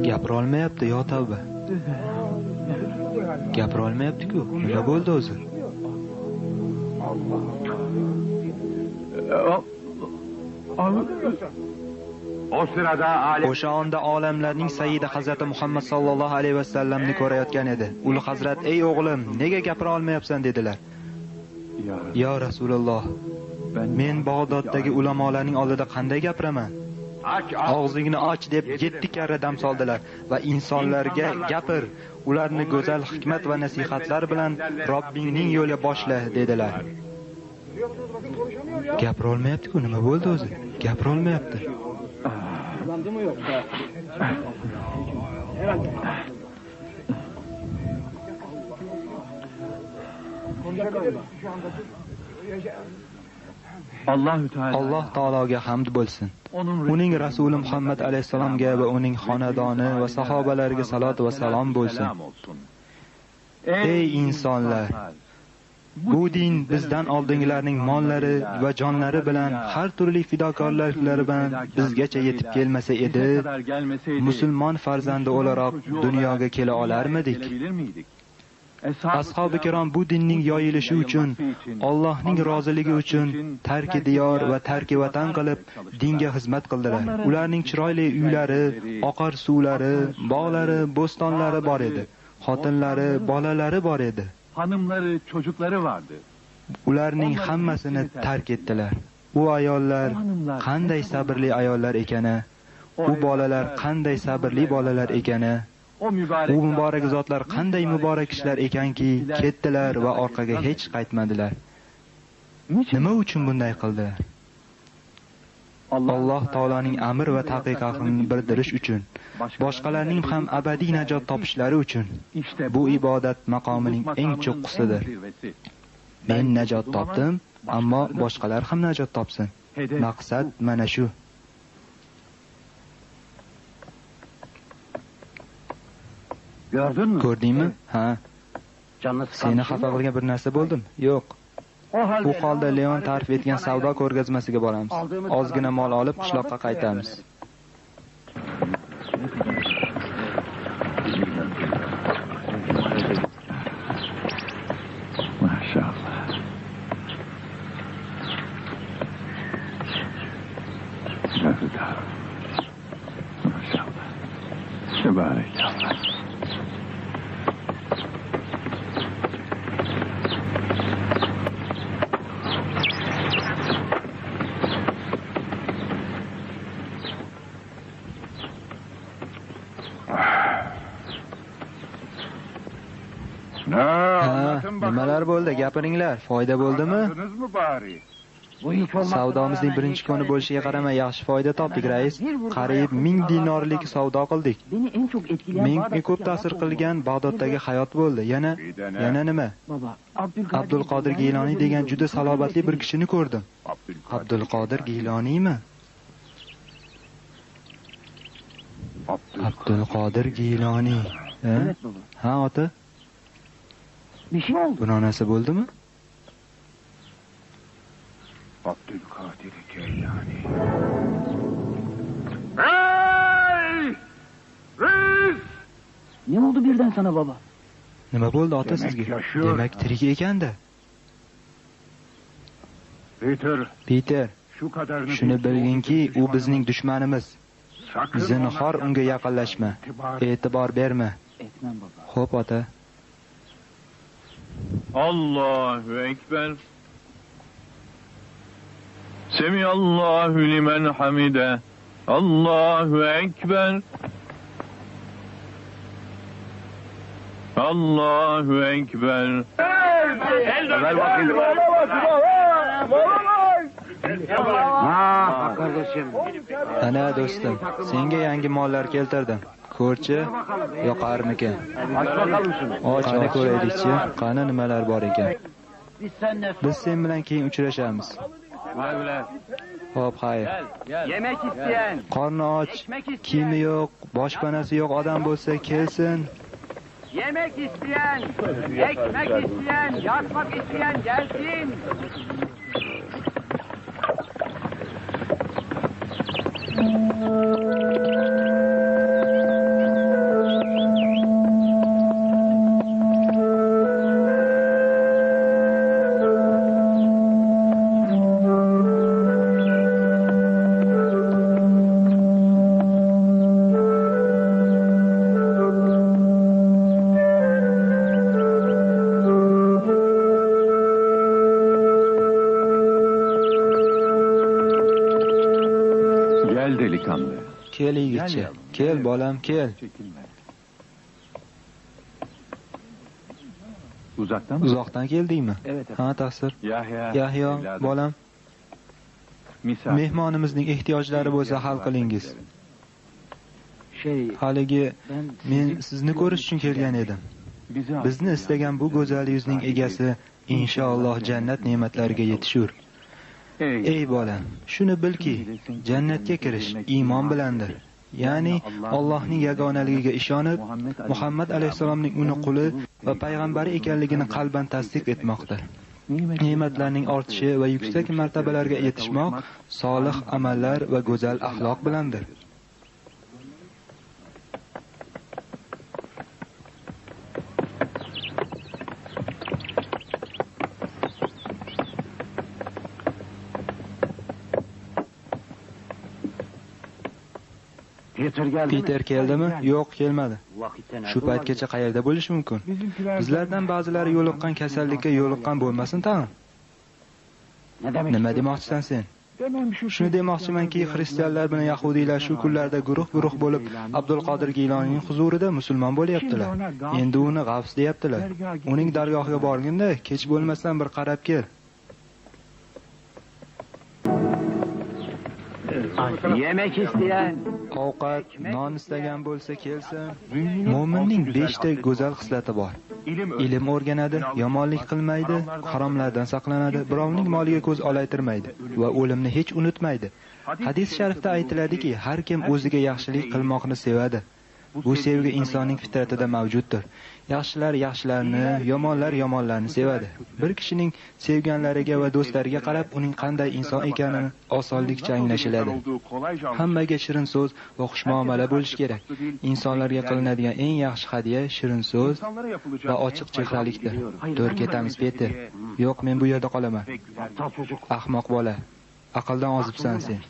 Gapira olmayapti, yo tavba. Gapira olmayapti-ku. Nima bo'ldi o'zi? O'sha onda olamlarning sayyidi Hazrati Muhammad sallallohu alayhi vasallamni ko'rayotgan edi. Ul Hazrat, "Ey o'g'lim, nega gapira olmayapsan?" dedilar. "Ya Rasululloh, men Bag'doddagi ulamolarning oldida qanday gapiraman? Og'zingni och" deb 7 karra dam soldilar va insonlarga "Gapir, ularni go'zal hikmat va nasihatlar bilan Robbingning yo'liga boshla" dedilar. Gapira olmayapti-ku, nima bo'ldi o'zi? Gapira olmayapti. Alloh taologa hamd bo'lsin. Uning rasuli Muhammad alayhisalomga va uning xonadoni va sahobalariga salot va salom bo'lsin. Ey insonlar, bu din bizdan oldingilarning mollari va jonlari bilan har turli fidokorliklari bilan bizgacha yetib kelmasa edi, musulmon farzandi o'laroq dunyoga kela olarmidik? Ashabi kirom bu dinning yoyilishi uchun, Allohning roziligi uchun tarki diyor va tarki vatan qilib dinga xizmat qildilar. Ularning chiroyli uylari, oqar suvlari, bog'lari, bo'stonlari bor edi. Xotinlari, bolalari bor edi. Hanımları, çocukları vardı. Ularning hammasini tark etdilar. Bu ayollar qanday sabrli ayollar ekani, u bolalar qanday sabrli bolalar ekani, u muborak zotlar qanday muborak kishilar ekanki, ketdilar va orqaga hech qaytmadilar. Nima uchun bunday qildilar? Alloh taoloning amr va taqiqatini bildirish uchun, boshqalarning ham abadiy najot topishlari uchun. Bu ibodat maqomining eng cho'qqisidir. Men najot topdim, ammo boshqalar ham najot topsin. Maqsad mana shu. Ko'rdingmi? Ha. Seni xafa qilgan bir narsa bo'ldim? Yo'q. Bu holda Leon ta'rif etgan savdo ko'rgazmasiga boramiz. Ozgina mol olib qishloqqa qaytamiz. Maşallah. Güzel. Maşallah. Tebarekallah. Nimalar bo'ldi? Gapiringlar. Foyda bo'ldimi? Savdomizning birinchi kuni bo'lishiga qaramay yaxshi foyda topdik, rais. Qariyb 1000 dinorlik savdo qildik. Menga ko'p ta'sir qilgan Bag'doddagi hayot bo'ldi. Yana nima? Abdulqodir Giyloniy degan juda salobatli bir kishini ko'rdim. Abdulqodir Giyloniymi? Abdulqodir Giyloniy. Ha, ota. Bunun onasi bo'ldimi? Abdülkadir Geylani. Hey! Reis! Ne oldu birden sana baba? Nima bo'ldi ota sizga? Demak, tirik ekanda. Peter, shuni bilginki, u bizning dushmanimiz. Zinhor unga yaqinlashma. E'tibor berma. Xo'p, ota. Allahu Ekber. Semiyallahu limen hamide. Allahu Ekber. Allahu Ekber. Ver bakayım. Ha kardeşim. Ana do'stim, senga yangi mollar keltirdim. Ko'rchi, yoqarmikan? Aç bakalım şunu. Qani ko'raylik-chi, qani nimalar bor ekan. Biz sen bilan keyin uchrashamiz. Xo'p, xayr. Yemek isteyen. Qorni och, kiyimi yo'q, boshpanasi yo'q odam bo'lsa kelsin. Yemek isteyen. Ekmek isteyen. Yatmak isteyen gelsin. Gel delikanlı. Kel yigitcha. Kel bolam, kel. Çekilme. Uzaktan mı? Uzoqdan keldingmi? Evet. Ha, taqsir. Yahyo, Yahyo, bolam. Misafir. Mehmonimizning ehtiyojlari bo'lsa hal qilingiz. Şey, Haligi men sizni ko'rish uchun kelgan edim. Bizni istagan bu go'zal yuzning egasi inshaalloh jannat ne'matlariga yetishur. Ey bolam, shuni bilki, jannatga kirish iymon bilandir. Ya'ni Allohning yagonaligiga ishonib, Muhammad alayhisalomning uni quli va payg'ambari ekanligini qalban tasdiq etmoqdir. Ne'matlarning ortishi va yuksak martabalarga yetishmoq solih amallar va go'zal axloq bilandir. Peter keldimi? Yo'q, kelmadi. Shu paytgacha qayerda bo'lishi mumkin? Bizlardan ba'zilari yo'liqqan kasallikka yo'liqqan bo'lmasin tag'in. Nima demoqchisan sen? Shuni demoqchimanki, xristianlar bilan yahudiylar shu kunlarda guruh bo'lib Abdulqodir Giloniyning huzurida musulmon bo'lyaptilar. Endi uni g'avs deyaptilar. Uning dargohiga borganda, kech bo'lmasdan bir qarab kel. Yemek isteyen. Ovqat, non istagan bo'lsa kelsin. Mo'minning 5 ta go'zal xislati bor. Ilm o'rganadi, yomonlik qilmaydi, haromlardan saqlanadi, birovning moliga ko'z olaytirmaydi va o'limni hech unutmaydi. Hadis sharifda aytiladiki, har kim o'ziga yaxshilik qilmoqni sevadi. Bu sevgi insonning fitratida mavjuddir. Yaxshilar yaxshilarni, yomonlar yomonlarni sevadi. Bir kishining sevganlariga va do'stlariga qarab, uning qanday inson ekanini osonlikcha anglashiladi. Hammaga shirin so'z va xushmuomala bo'lish kerak. Insonlarga qilinadigan eng yaxshi hadya shirin so'z va ochiq chehralikdir. Tur ketamiz, Peter. Yo'q, men bu yerda qolaman. Ahmoq bola. Aqldan ozibsan sen.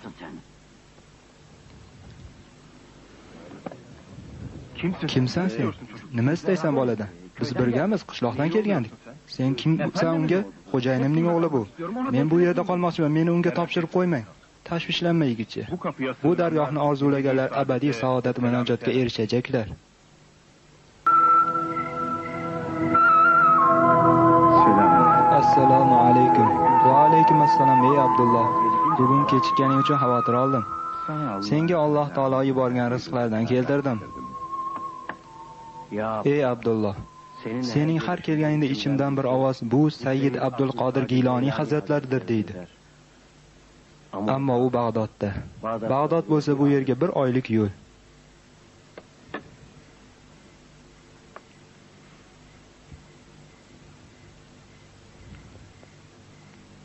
Kimsan sen? Nima istaysan boladan? Biz birgamiz, qishloqdan kelgandik. Sen kimsan unga? Xo'jayinimning o'g'li bu. Men bu yerda qolmoqchiman, meni unga topshirib qo'ymang. Tashvishlanma yigitcha. Bu dargohni orzulaganlar abadiy saodat va najotga erishajaklar. Assalomu alaykum. Va alaykum assalom ey Abdulloh. Bugun kechikkaning uchun xavotir oldim. Senga Alloh taolo yuborgan rizqlardan keltirdim. Ey Abdulloh, sening har kelganingda ichimdan bir ovoz bu Sayyid Abdulqodir Giloniy hazratlaridir deydi. Ammo u Bag'dodda. Bag'dod bo'lsa bu yerga bir oylik yo'l.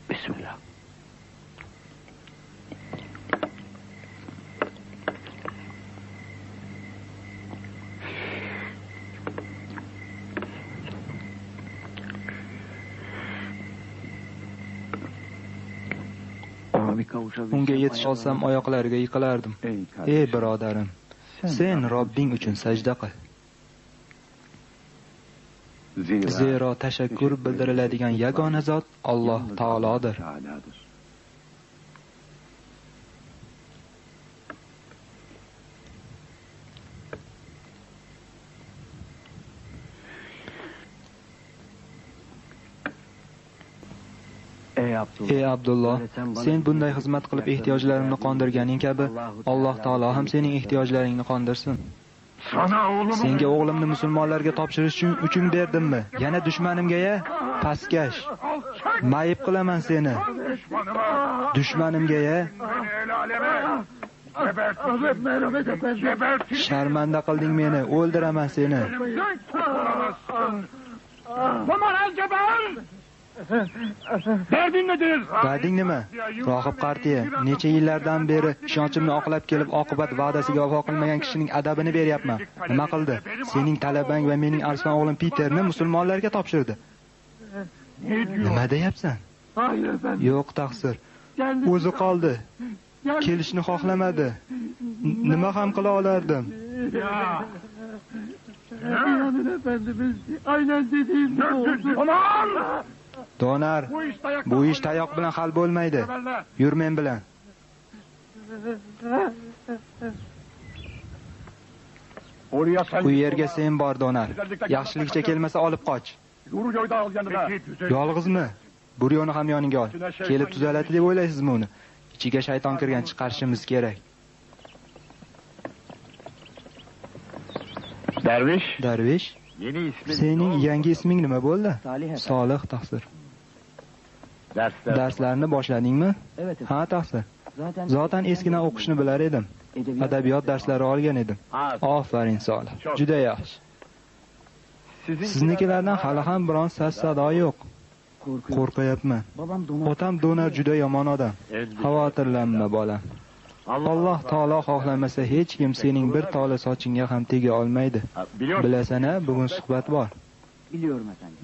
Bismillah. Unga yetish olsam oyoqlariga yiqilardim. Ey birodarim, sen Robbing uchun sajda qil. Zero tashakkur bildiriladigan yagona zot Alloh taolodir. Ey Abdulloh, sen bunday xizmat qilib ehtiyojlarimni qondirganing kabi Alloh taolo ham sening ehtiyojlaringni qondirsin. Senga o'g'limni musulmonlarga topshirish uchun berdimmi? Yana dushmanimga-ya? Pastkash. Mayib qilaman seni. Dushmanimga-ya? Sharmanda qilding meni, o'ldiraman seni. Darding nima? Rohib Qartiya, necha yillardan beri ishonchimni oqlab kelib, oqibat va'dasiga vafo qilmagan kishining adabini beryapman. Nima qildi? Sening talabang va mening arslon o'g'lim Peterni musulmonlarga topshirdi. Nima deyapsan? Yo'q, taqsir. O'zi qoldi. Kelishni xohlamadi. Nima ham qila olardim? Aynen dediğim gibi oldu. Donar, bu ish tayoq bilan hal bo'lmaydi. Yur men bilan. Bu yerga sen bor, Donar. Yaxshilikcha kelmasa olib qoch. Yolg'izmi? Buryoni ham yoningga ol. Kelib tuzaladi deb o'ylaysizmi uni? Ichiga shayton kirgan, chiqarishimiz kerak. Darvish? Sening yangi isming nima bo'ldi? Solih, taqsir. Darslarni boshladingmi? Ha, taqsir. Zotan eskidan o'qishni bilar edim. Adabiyot darslari olgan edim. Aferin, Solih. Juda yaxshi. Siznikilardan hali ham biron sas-sado yo'q. Qo'rqayapman. Otam Donar juda yomon odam. Xavotirlanma, bolam. Alloh taolo xohlamasa hech kim sening bir tola sochingga ham tega olmaydi. Bilasan-a, bugun suhbat bor.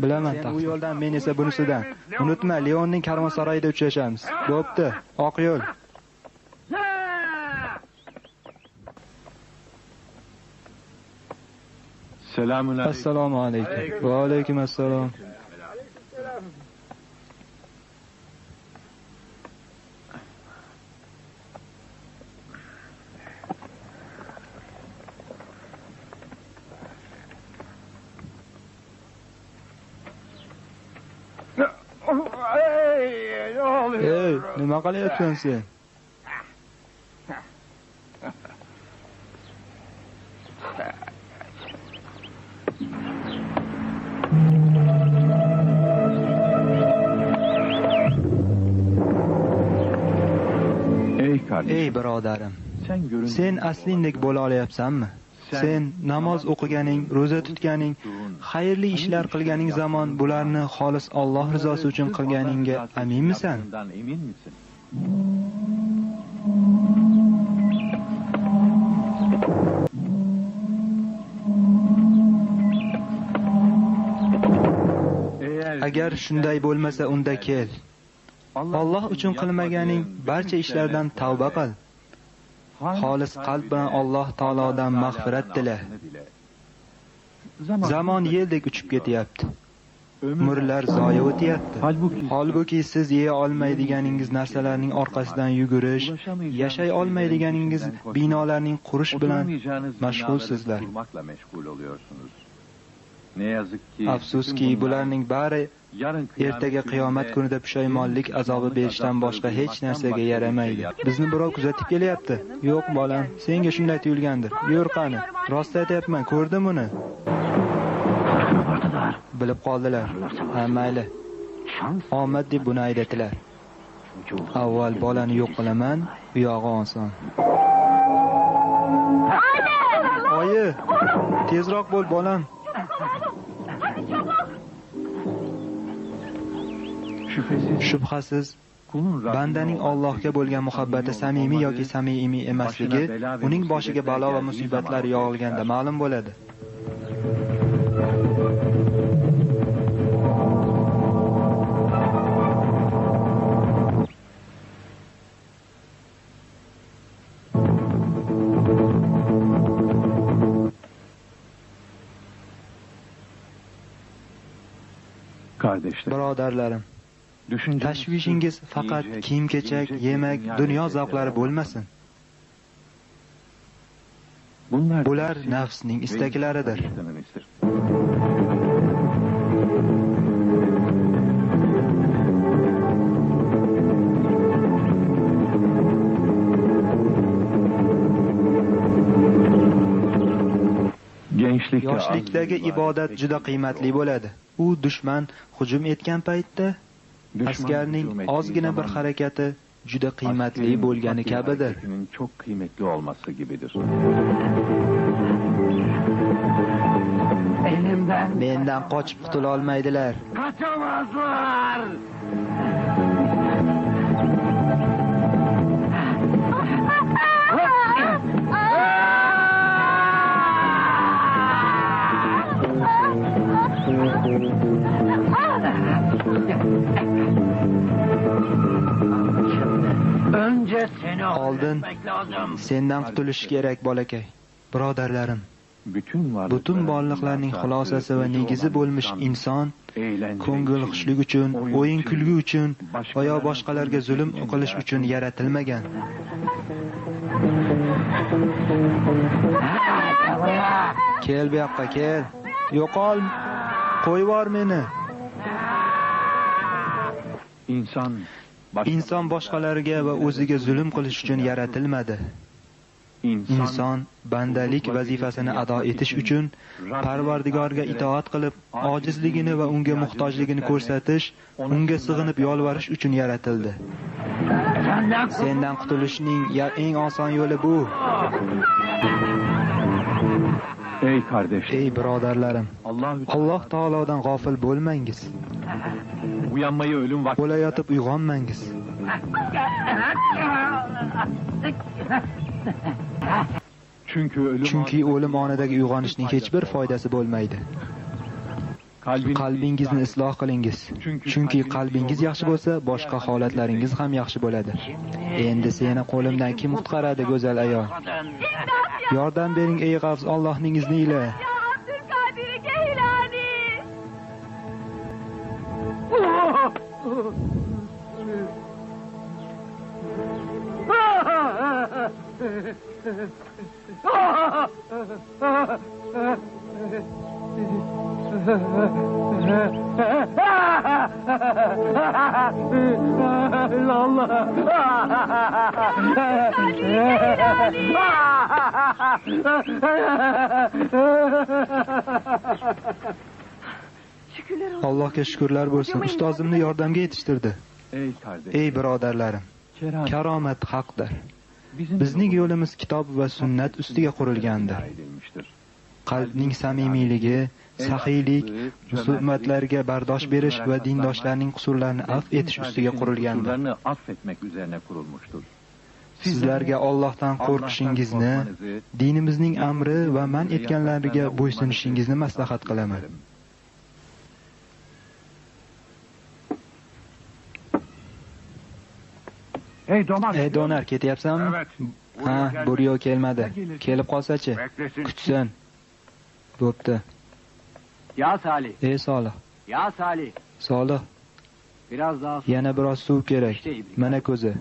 Bilaman, taqsir. Bu yo'ldan, men esa bunisidan. Unutma, Leonning karvonsaroyida uchrashamiz. Bo'pti, oq yo'l. Selamun aleyküm. Assalomu alaykum. Va alaykum assalom. Ey, nima qilyapsan sen? Ey kardeşim. Ey birodarim, Sen görün. sen aslingdek bo'la olyapsanmi? Sen namoz o'qiganing, ro'za tutganing, xayrli ishlar qilganing zamon bularni xolis Alloh rizosi uchun qilganingga aminmisan? Emin misin? Agar shunday bo'lmasa, unda kel. Alloh uchun qilmaganing barcha ishlardan tavba qil. Xolis qalb bilan Alloh taolodan mag'firat tila. Zamon yeldek uchib ketyapti. Umrlar zoya o'tyapti. Holbuki siz yeya olmaydiganingiz narsalarning orqasidan yugurish, yashay olmaydiganingiz binolarning qurish bilan mashg'ulsizlar. Ne yazık ki Afsuski, bularning bari ertaga qiyomat kunida pushaymonlik azobi berishdan boshqa hech narsaga yaramaydi. Bizni birov kuzatib kelyapti. Yo'q bolam, senga shunday tuyulgandir. Yur qani. Rost aytyapman, ko'rdim uni. Bilib qoldilar. Ha, mayli. Omad deb buni aydatilar. Avval bolani yo'q qilaman, uyog'i oson. Oyi, tezroq bo'l bolam. Shubhasiz, bandaning Allohga bo'lgan muhabbati samimiy yoki samimiy emasligi uning boshiga balo va musibatlar yog'ilganda ma'lum bo'ladi. kardeşler. Birodarlarim, tashvishingiz faqat kiyim-kechak, yemak, dunyo zavqlari bo'lmasin. Bular nafsning istaklaridir. Yoshlikdagi ibodat juda qiymatli bo'ladi. U dushman hujum etgan paytda askarning ozgina bir harakati juda qiymatli bo'lgani kabidir. Çok kıymetli olması gibidir. Mendan qochib qutula olmaydilar. Kaçamazlar. Önce seni Oldin sendan qutulish kerak, bolakay. Birodarlarim, butun borliqlarning xulosasi va negizi bo'lmish inson ko'ngil xushlik uchun, o'yin kulgi uchun va yo boshqalarga zulm qilish uchun yaratilmagan. Kel bu yoqqa, kel. Yo'qol. Qo'yib yubor meni. Inson boshqalarga va o'ziga zulm qilish uchun yaratilmadi. Inson bandalik vazifasini ado etish uchun Parvardigorga itoat qilib, ojizligini va unga muhtojligini ko'rsatish, unga sig'inib yolvorish uchun yaratildi. Sendan qutulishning eng oson yo'li bu. Ey kardeş, Ey birodarlarim, Alloh taolodan g'ofil bo'lmangiz. uyanmayı ölüm vakti. Bo'layotib uyg'onmangiz. Chunki o'lim onidagi uyg'onishning hech bir foydasi bo'lmaydi. Qalbingizni isloh qilingiz. Chunki qalbingiz yaxshi bo'lsa, boshqa holatlaringiz ham yaxshi bo'ladi. Endi seni qo'limdan kim qutqaradi, go'zal ayol? Yordam bering ey g'avs, Allohning izniyle. Allohga shukrlar bo'lsin. Ustozimni yordamga yetishtirdi. Ey kardeş. Ey birodarlarim, karomat haqdir. Bizning yo'limiz kitob va sunnat ustiga qurilgandir. edilmiştir. Qalbning samimiyligi, saxiylik, musibatlarga bardosh berish va dindoshlarning qusurlarini afv etish ustiga qurilgandir. Kusurlarını affetmek üzerine kurulmuştur. Sizlarga Allohdan qo'rqishingizni, dinimizning amri va man etganlariga bo'ysunishingizni maslahat qilaman. Ey donar, ketyapsanmi? Ha, Buryo kelmadi. Kelib qolsa-chi? Kutsin. Bo'pti. Ya Salih, Ey Solih, ya Salih. Solih, Biraz daha su. yana biroz suv kerak. Mana ko'zi.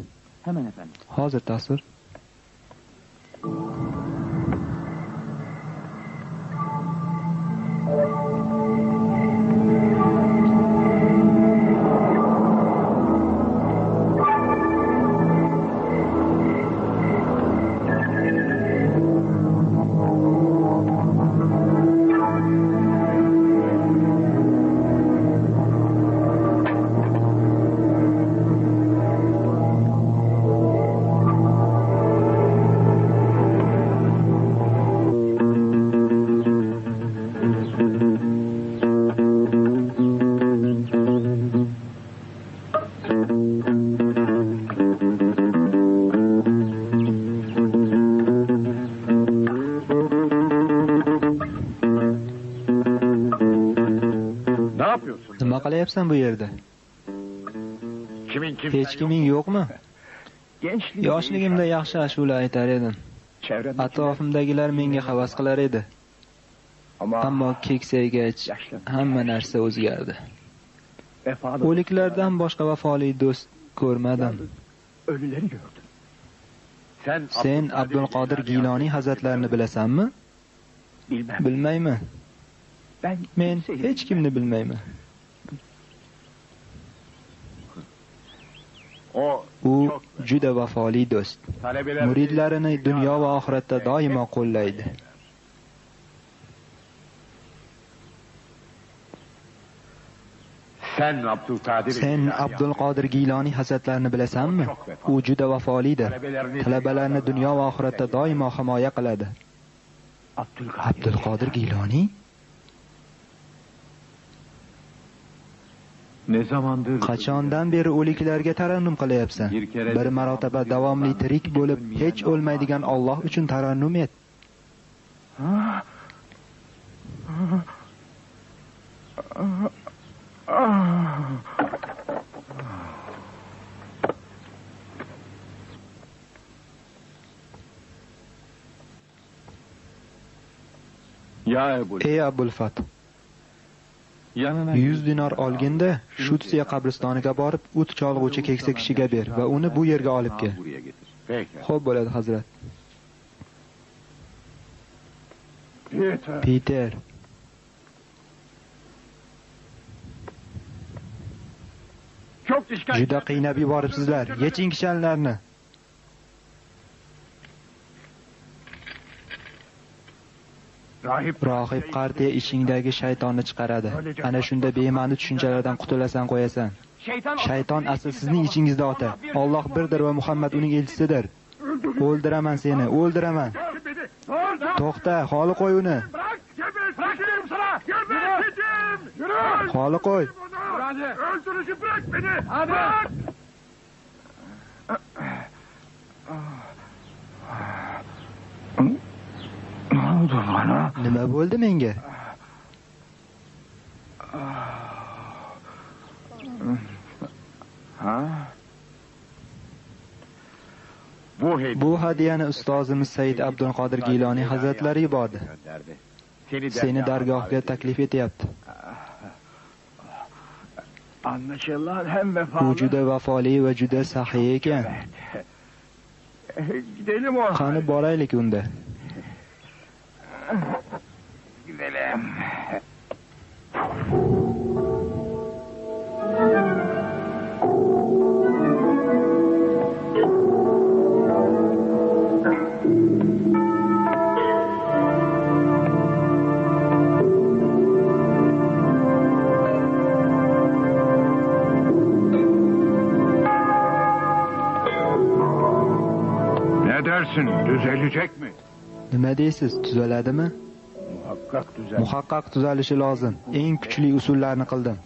Hemen efendim. Hozir tasir. Nima qilyapsan bu yerda? Hech kiming yo'qmi? Yoshligimda yaxshi ashula aytar edim. Atrofimdagilar menga havas qilar edi. Ammo keksaygach hamma narsa o'zgardi. O'liklardan boshqa vafoli do'st ko'rmadim. Ölüleri gördüm. Sen Abdulqodir Giloniy hazratlarini bilasanmi? Bilmem. Bilmayman. Men hech kimni bilmayman. U juda vafoli do'st. Muridlarini dunyo va oxiratda doimo qo'llaydi. Sen Abdulqodir Giloniy hazratlarini bilasanmi? U juda vafolidir. Talabalarni dunyo va oxiratda doimo himoya qiladi. Abdulqodir Giloniy? Ne zamandır Qachondan beri o'liklarga tarannum qilyapsan? Bir marotaba davomli tirik bo'lib, hech o'lmaydigan Alloh uchun tarannum et. Ya Ebu Ey Abul Fat, yanına 100 dinar olganda Shutsiya qabristoniga borib, o't cholg'uvchi keksa kishiga ber va uni bu yerga olib kel. buraya getir. Peki. Xo'p bo'ladi, hazrat. Peter. Juda qiynab yuboribsizlar. Yeching kishanlarni. Rohib qartiya ishingdagi shaytonni chiqaradi. Ana shunda bema'ni tushunchalardan qutulasan, qo'yasan. Shayton asl sizning ichingizda ota. Alloh birdir va Muhammad uning elchisidir. O'ldiraman seni, o'ldiraman. To'xta, xoli qo'y uni. Xoli qo'y. Öldürücü bırak beni. Bırak. Ne oldu bana? Nima bo'ldi menga? Bu hadiyani ustozimiz Said Abdulqodir Giloniy hazratlari yubordi. Seni dargohga taklif etyapti. Anlaşılan hem vefalı. U juda vafoli va juda saxiy ekan. Gidelim ona. Qani boraylik unda. Gidelim. Ne dersin? Düzelecek mi? Nima deysiz? Tuzaladimi? Muhakkak düzel. Muhaqqaq tuzalishi lozim. Eng kuchli usullarni qildim.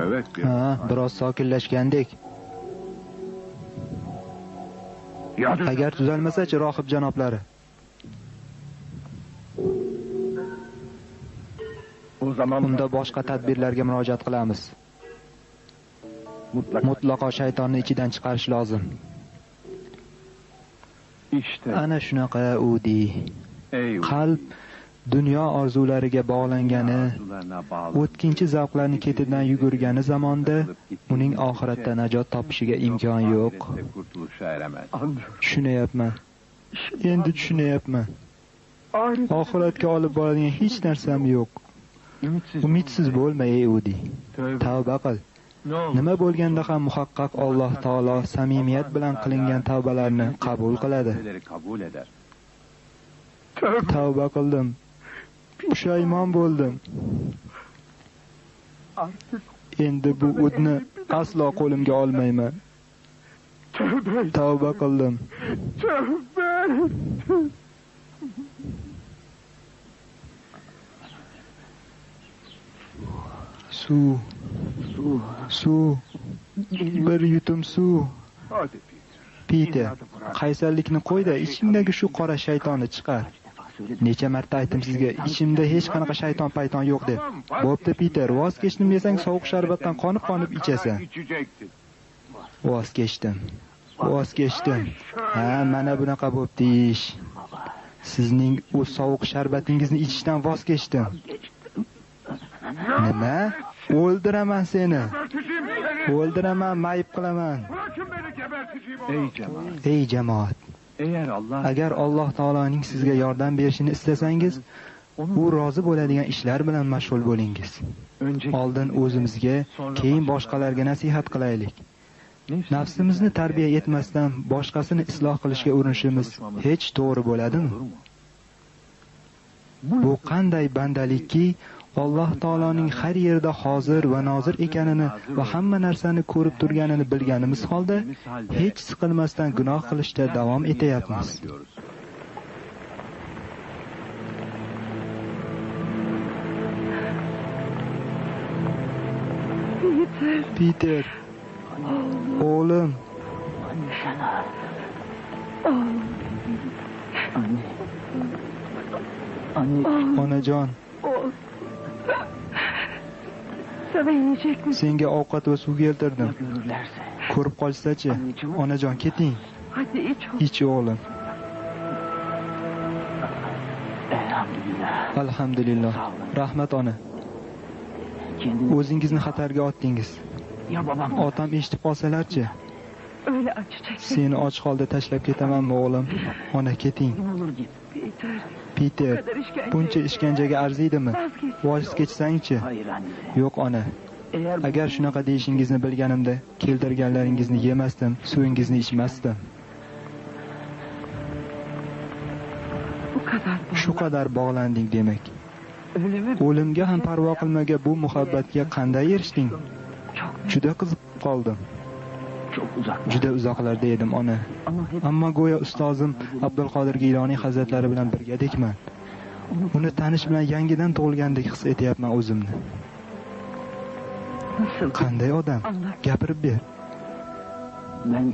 Evet. Ha, biroz sokinlashgandek. Ya Agar tuzalmasa-chi rohib janoblari? o zaman Unda boshqa tadbirlarga murojaat qilamiz. Mutlaqo shaytonni ichidan chiqarish lozim. işte Ana shunaqa udi. ey Qalb dunyo orzulariga bog'langani, arzularına bağlı. o'tkinchi zavqlarni ketidan yugurgani zamonda uning oxiratda najot topishiga imkon yo'q. Ahirette kurtuluşa eremez. Tushunyapman. Endi tushunyapman. Oxiratga olib boradigan hech narsam yo'q. Umidsiz bo'lma ey udi. Tavba qil. Nima bo'lganda ham muhaqqaq Alloh taolo samimiyat bilan qilingan tavbalarni qabul qiladi. Neleri kabul eder. Tavba qildim. Pushaymon bo'ldim. Endi bu o'tni aslo qo'limga olmayman. Tavba qildim. Suv. Bir yutum suv. Hadi Peter, qaysarlikni qo'yda, ichingdagi shu qora shaytonni chiqar. Necha marta aytdim sizga, ichimda hech qanaqa shayton-payton yo'q deb. Bo'pti Peter, voz kechdim desang sovuq sharbatdan qonib ichasan. içecektin. Voz kechdim. Ha, mana bunaqa bo'pti ish. Sizning u sovuq sharbatingizni ichishdan voz kechdim. Nima? O'ldiraman seni. O'ldiraman, mayib qilaman. Bırakın beni geberteceğim onu. Ey jamoat, Eğer Allah agar Alloh taoloning sizga yordam berishini istasangiz, u rozi bo'ladigan ishlar bilan mashg'ul bo'lingiz. önce Oldin o'zimizga, keyin boshqalarga nasihat qilaylik. Nafsimizni tarbiya etmasdan boshqasini isloh qilishga urinishimiz hech to'g'ri bo'ladimi? Bu qanday bandalikki, Alloh taoloning har yerda hozir va nozir ekanini va hamma narsani ko'rib turganini bilganimiz holda hech siqilmasdan gunoh qilishda davom etyapmiz. Peter, o'g'lim, onajon, senga ovqat va suv keltirdim. Ko'rib qolsa-chi? Onajon, keting. Ich o'g'lim. Alhamdulillah. Rahmat ona. O'zingizni xatarga otdingiz. Otam eshitib qolsalar-chi? Seni och holda tashlab ketamanmi o'g'lim? Ona, keting. Peter, buncha ishkanjaga arziydimi? Voz kechsang-chi? Yo'q ona. Agar shunaqa deyishingizni bilganimda, keltirganlaringizni yemasdim, suvingizni ichmasdim. Shu qadar bog'landing demak. O'limga ham parvo qilmagan bu muhabbatga qanday erishding? Juda qiziqib qoldim. Juda uzoqlarda edim ona. Ammo go'yo ustozim Abdulqodir Giloniy hazratlari bilan birgadekman. Uni tanish bilan yangidan tug'ilgandek his etyapman o'zimni. Qanday odam? Gapirib ber.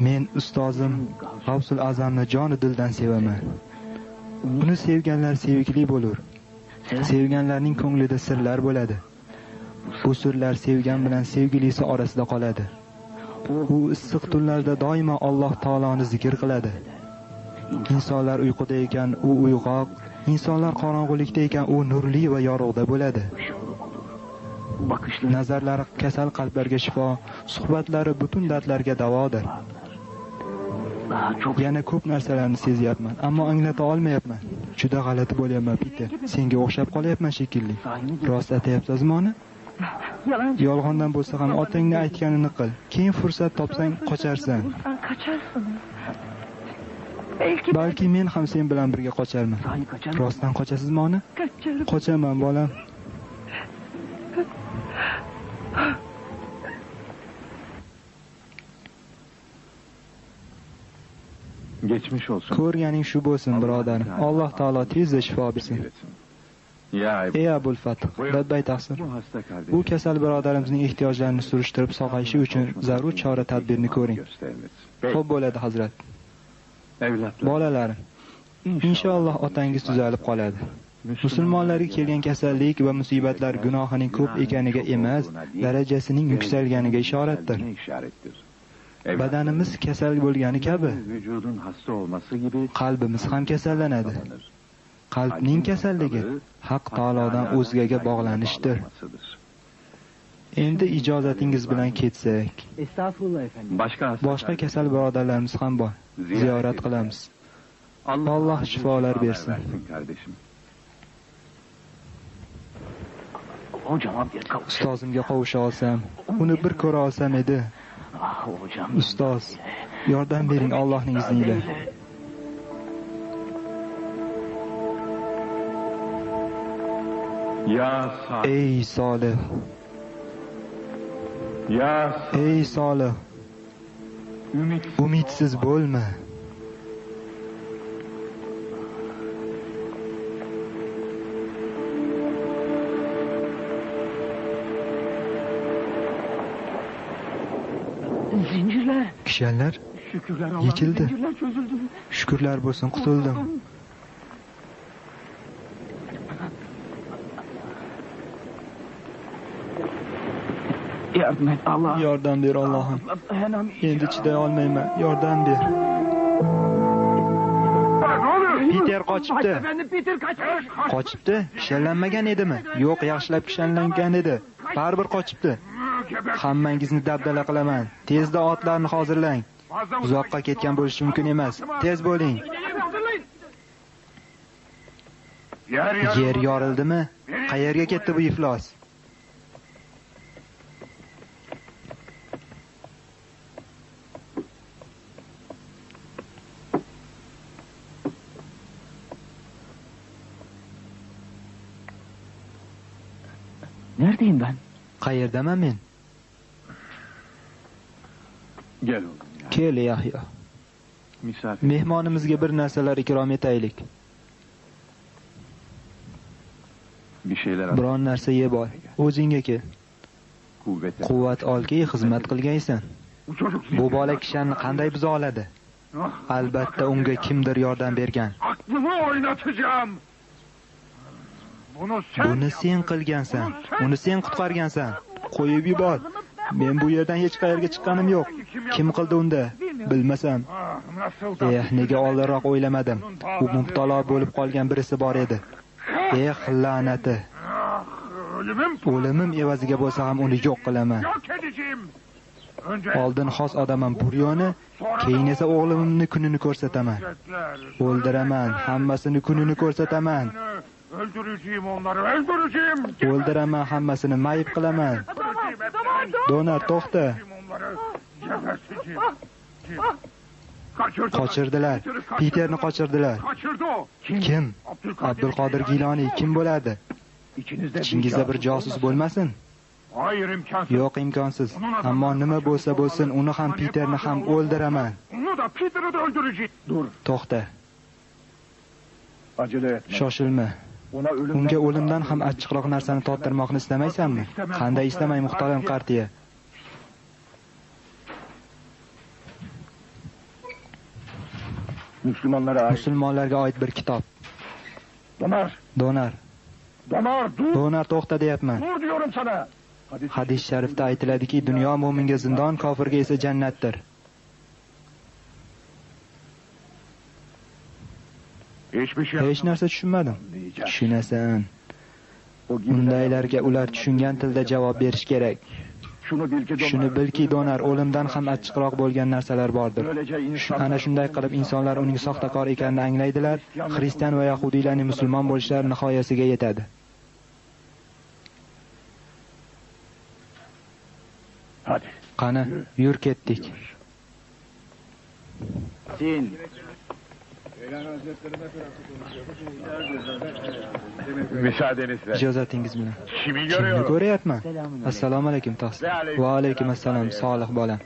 Men ustozim G'avsul Azamni joni dildan sevaman. Uni sevganlar sevikli bo'lar. Sevganlarning ko'nglida sirlar bo'ladi. Bu sirlar sevgan bilan sevgilisi orasida qoladi. U issiq tunlarda doimo Alloh taoloni zikr qiladi. Insonlar uyquda ekan, u uyg'oq, Insonlar qorong'ulikda ekan, u nurli va yorug'da bo'ladi. Bakışları Nazarlari kasal qalblarga shifo, suhbatlari butun dardlarga davodir. daha çok Yana ko'p narsalarni sezyapman, ammo anglata olmayapman. Juda g'alati bo'lyapman, Peter. Senga o'xshab qolyapman shekilli. Rost aytayapsizmi ona? Yalancı. Yolg'ondan bo'lsa ham otangni aytganini qil. Keyin fursat topsang qocharsan. Sen kaçarsın. Balki men ham sen bilan birga qocharman. sahi kaçar mı? Rostdan qochasizmi ona? Kaçarım. Qochaman, bolam. Geçmiş olsun. Ko'rganing shu bo'lsin, birodarim. Alloh taolo tezda shifo bersin. Ya Ey Abul Fath, labbay taqsir. bu hasta kardeşim. Bu kasal birodarimizning ehtiyojlarini surishtirib sog'ayishi uchun zarur chora-tadbirni ko'ring. Gösteriniz. Xo'p bo'ladi, hazrat. Evlatlar. Bolalarim, inshaalloh otangiz tuzalib qoladi. Musulmonlarga kelgan kasallik va musibatlar gunohining ko'p ekaniga emas, darajasining yuksalganiga ishoratdir. Ne işarettir? Badanimiz kasal bo'lgani kabi, Vücudun hasta olması gibi qalbimiz ham kasallanadi. Qalbning kasalligi Haq taolodan o'zgaga bog'lanishdir. Endi ijozatingiz bilan ketsak, Estağfurullah efendim. boshqa kasal birodarlarimiz ham bor. Ziyorat qilamiz. Alloh shifolar bersin. kardeşim. Hocama bir kavuş. Ustozimga qovusha olsam, uni bir ko'ra olsam edi. Ah hocam. Ustoz, yordam bering Allohning izniyle. Ya Salih. Ey Solih, Ya ey Solih, umidsiz bo'lma. Zincirler. Kishanlar Şükürler Allah'a. yechildi. Zincirler çözüldü. Shukrlar bo'lsin, qutuldim. Yardım et Allah. Yordam ber Allohim. Dayanamayacağım. Endi chiday olmayman. Yordam ber. Peter qochibdi. Efendim Peter kaçmış. Qochibdi? Kishanlanmagan edimi? Yo'q, yaxshilab kishanlangan edi. Baribir qochibdi. Hammangizni dabdala qilaman. Tezda otlarni hozirlang. Uzoqqa ketgan bo'lishi mumkin emas. Tez bo'ling. Yer yorildimi? Qayerga ketdi bu iflos? Neredeyim ben? Qayerdaman men? Gel oğlum ya. Kel Yahyo. Misafir. Mehmonimizga bir narsalar ikrom etaylik. Bir şeyler al. Biron narsa yeb ol. O'zingga kel. Kuvvet. Quvvat olki, xizmat qilgaysan. Bu bola kishanni qanday buza oladi? Albatta unga kimdir yordam bergan. Aklımı oynatacağım. Buni sen qilgansan. Uni sen qutqargansan. Qo'yib yubor. Men bu yerdan hech qayerga chiqqanim yo'q. Kim qildi unda? Bilmasam. Nega oldinroq o'ylamadim. U mubtalo bo'lib qolgan birisi bor edi. La'nati. O'limim evaziga bo'lsa ham uni yo'q qilaman. Oldin xos odaman buryoni, keyin esa o'g'limni kunini ko'rsataman. O'ldiraman, hammasini kunini ko'rsataman. Öldüreceğim onları, öldüreceğim. O'ldiraman, hammasini mayib qilaman. Donar, to'xta. Qochirdilar. Peterni qochirdilar. Kaçırdı o. Kim? Abdulqodir Giloniy kim bo'ladi? Ichingizda bir josus bo'lmasin? Hayır imkansız. Yo'q, imkonsiz. Ammo nima bo'lsa bo'lsin, uni ham Peterni ham o'ldiraman. Onu da Peter'ı da öldüreceğim. Dur. To'xta. Acele etme. Shoshilma. Unga o'limdan ham achchiqroq narsani tottirmoqni istamaysanmi? Qanday istamay, muhtaram qartiya. Musulmonlarga oid bir kitob. Donar. Donar, to'xta deyapman. Dur diyorum sana. Hadis sharifda aytiladiki, dunyo mo'minga zindon, kofirga esa jannatdir. Hech narsa tushunmadim. Tushunasan. Undaylarga ular tushungan tilda javob berish kerak. Shuni bilki, donar o'limdan ham achchiqroq bo'lgan narsalar bordir. Ana shunday qilib insonlar uning soxtakor ekanini anglaydilar. Xristian va yahudiylarning musulmon bo'lishlari nihoyasiga yetadi. Qani, yur ketdik. Müsaadenizle. Ijozatingiz bilan. Kimi Kimni görüyorum? ko'ryapman? Assalomu alaykum Tohsin. Va alaykum assalom, Solih bolam.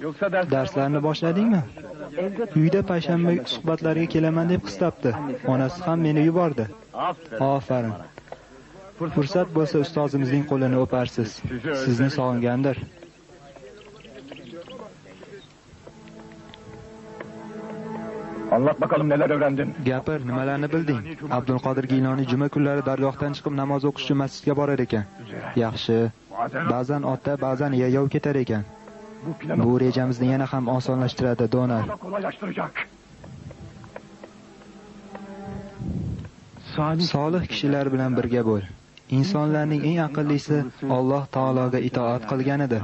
Yoksa Darslarni boshladingmi? Uyda payshanba suhbatlariga kelaman deb qistabdi. Onasi ham meni yubordi. Aferin. Fursat bo'lsa ustozimizning qo'lini o'parsiz. Sizni sog'ingandir. Anlat bakalım neler öğrendin? Gapir, nimalarni bilding? Abdulqodir Giyloniy juma kunlari dargohdan chiqib namoz o'qish uchun masjidga borar ekan. Yaxshi. Ba'zan ota, ba'zan yayov ketar ekan. Bu rejamizni yana ham osonlashtiradi, donar. Solih kishilar bilan birga bo'l. Insonlarning eng aqllisi Alloh taologa itoat qilganidir.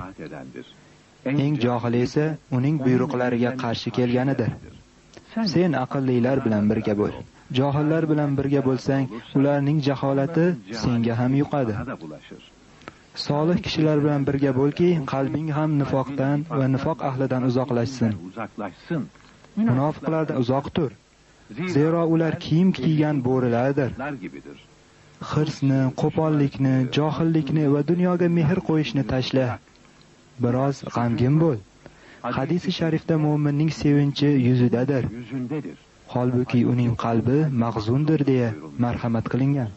Eng johili esa uning buyruqlariga qarshi kelganidir. Sen aqllilar bilan birga bo'l. Johillar bilan birga bo'lsang, ularning jaholati senga ham yuqadi. Solih kishilar bilan birga bo'lki, qalbing ham nifoqdan va nifoq ahlidan uzoqlashsin. Munofiqlardan uzoq tur. Zero ular kiyim kiygan bo'rilardir. Hirsni, qo'pollikni, johillikni va dunyoga mehr qo'yishni tashla. Biroz g'amgin bo'l. Hadisi sharifda mu'minning sevinchi yuzidadir. Holbuki uning qalbi mag'zundir deya marhamat qilingan.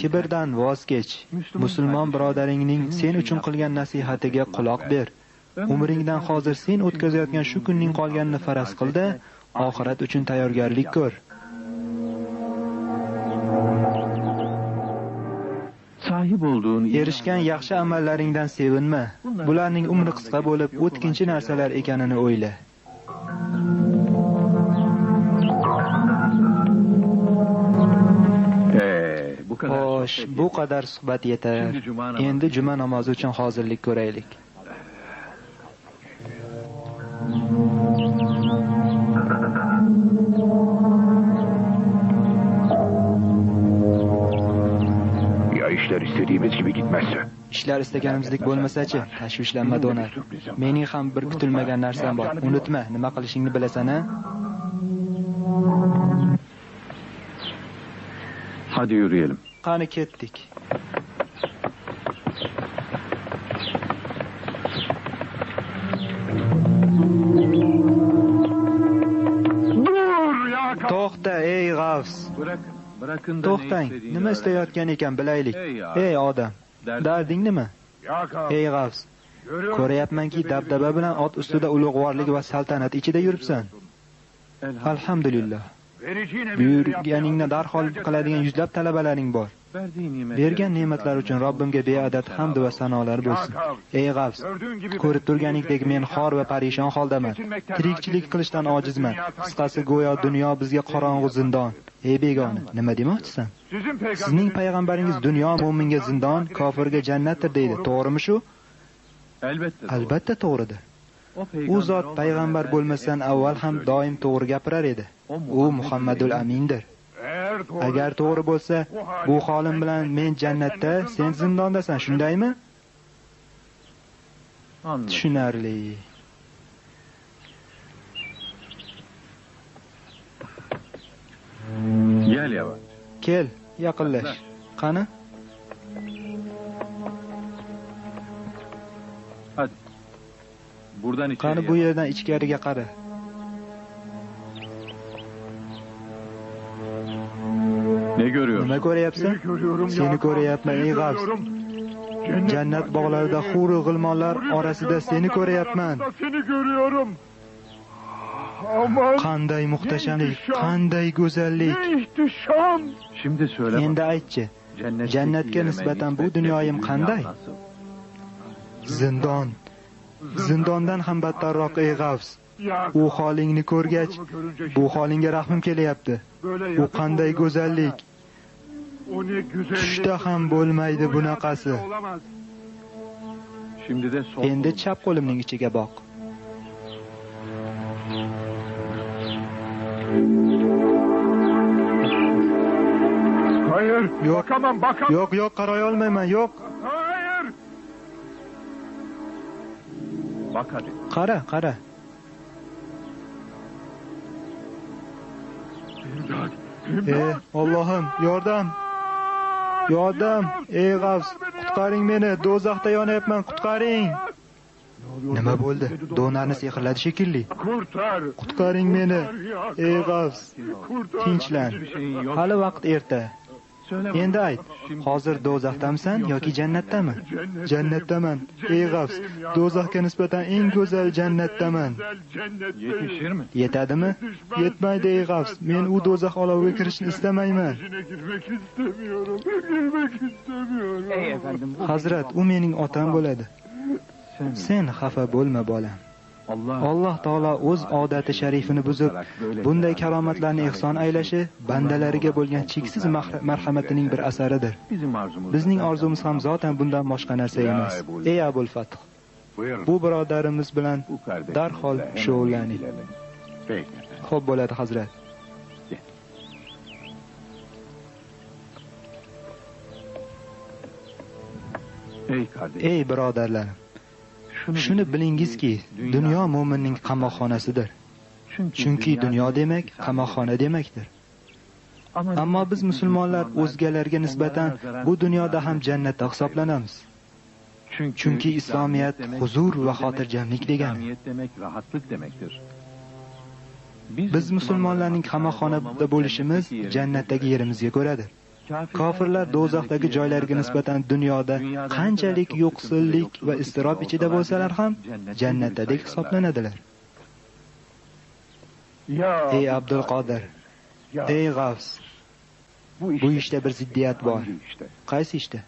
Kibrdan voz kech. Musulmon birodaringning sen uchun qilgan nasihatiga quloq ber. Umringdan hozir sen o'tkazayotgan shu kunning qolganini faraz qil-da, oxirat uchun tayyorgarlik ko'r. Sahip olduğun Erishgan yaxshi amallaringdan sevinma. Bularning umri qisqa bo'lib, o'tkinchi narsalar ekanini o'yla. Xo'sh, bu qadar suhbat yetar. Endi juma namozi uchun hozirlik ko'raylik. Ya işler istediğimiz gibi gitmezse? Ishlar istaganimizdek bo'lmasa-chi, tashvishlanma donar. Mening ham bir kutilmagan narsam bor. Unutma, nima qilishingni bilasan-a? Hadi yürüyelim. Qani ketdik. To'xta, ey G'avs. To'xtang, nima istayotgan ekan bilaylik. Ey odam, darding nima? Ey G'avs, ko'ryapmanki dabdaba bilan ot ustida ulug'vorlik va saltanat ichida yuribsan. Alhamdulillah. Buyurganingni darhol qiladigan yuzlab talabalaring bor. Bergan ne'matlar uchun Robbimga beadad hamd va sanolar bo'lsin. Ey G'avs, ko'rib turganingdek men xor va parishon holdaman. Tirikchilik qilishdan ojizman. Qisqasi go'yo dunyo bizga qorong'u zindon. Ey begona, nima demoqchisan? Sizning payg'ambaringiz dunyo mo'minga zindon, kofirga jannatdir deydi. To'g'rimi shu? Albatta to'g'ridir. U zot payg'ambar bo'lmasdan avval ham doim to'g'ri gapirar edi. U Muhammadul Amindir. Agar to'g'ri bo'lsa, bu holim bilan men jannatda, sen zindondasan, shundaymi? Tushunarli. Gel yavaş. Kel, yaqinlash. Qani? Hadi. Buradan içeri. Qani bu yerdan ichkariga qara. Ne görüyorsun? Nima ko'ryapsan? Seni ko'ryapman, ey G'avs. Jannat bog'larida hur-u g'ilmonlar orasida seni ko'ryapman. Seni görüyorum. Qanday muhtashamlik, qanday go'zallik. Şimdi söyle Endi bak. aytchi, jannatga nisbatan bu dunyoyim qanday? Zindon. Zindondan ham battarroq ey G'avs. U holingni ko'rgach, bu holingga rahmim kelyapti. U qanday go'zallik. Tushda ham bo'lmaydi bunaqasi. Şimdi de sol Endi chap qo'limning ichiga boq. Hayır. Yok. Bakamam, bakamam. Yo'q, qaray olmayman, yo'q. Hayır. bak hadi. Qara. Allohim, yordam. Yordam, ey G'avs, qutqaring meni, do'zaxda yonyapman, qutqaring. Nima bo'ldi? Donarni sehrladi shekilli. Kurtar. Qutqaring meni, ey G'avs. Kurtar. Tinchlan. Hali vaqt erta. Endi ayt, hozir do'zaxdamisan yoki jannatdami? Jannatdaman, ey G'avs. Do'zaxga nisbatan eng go'zal jannatdaman. Yetişir mi? Yetadimi? Yetmaydi ey G'avs. Men u do'zax oloviga kirishni istamayman. Girmek istemiyorum. Girmek istemiyorum. Ey efendim bu Hazrat, u mening otam bo'ladi. Sen xafa bo'lma, bolam. Alloh taolo o'z odati sharifini buzib, bunday karomatlarni ehson aylashi bandalariga bo'lgan cheksiz marhamatining bir asaridir. Bizning orzumuz ham zotan bundan boshqa narsa emas. Ey Abul Fath, bu birodarimiz bilan darhol shug'ullaning. Xo'p bo'ladi, Hazrat. Ey kardeşim. Ey birodarlarim, shuni bilingizki, dunyo mo'minning qamoqxonasidir. Chunki dunyo demak qamoqxona demakdir. Ammo biz musulmonlar o'zgalarga nisbatan bu dunyoda ham jannatda hisoblanamiz. Chunki islomiyat huzur va xotirjamlik degani. İslamiyet demek rahatlık demektir. Biz musulmonlarning qamoqxonada bo'lishimiz jannatdagi yerimizga ko'radir. Kofirlar do'zaxdagi joylariga nisbatan dunyoda qanchalik yo'qsillik va iztirob ichida bo'lsalar ham jannatdadek hisoblanadilar. Ey Abdul Qodir, ey G'avs, bu ishda bir ziddiyat bor. Qaysi ishda?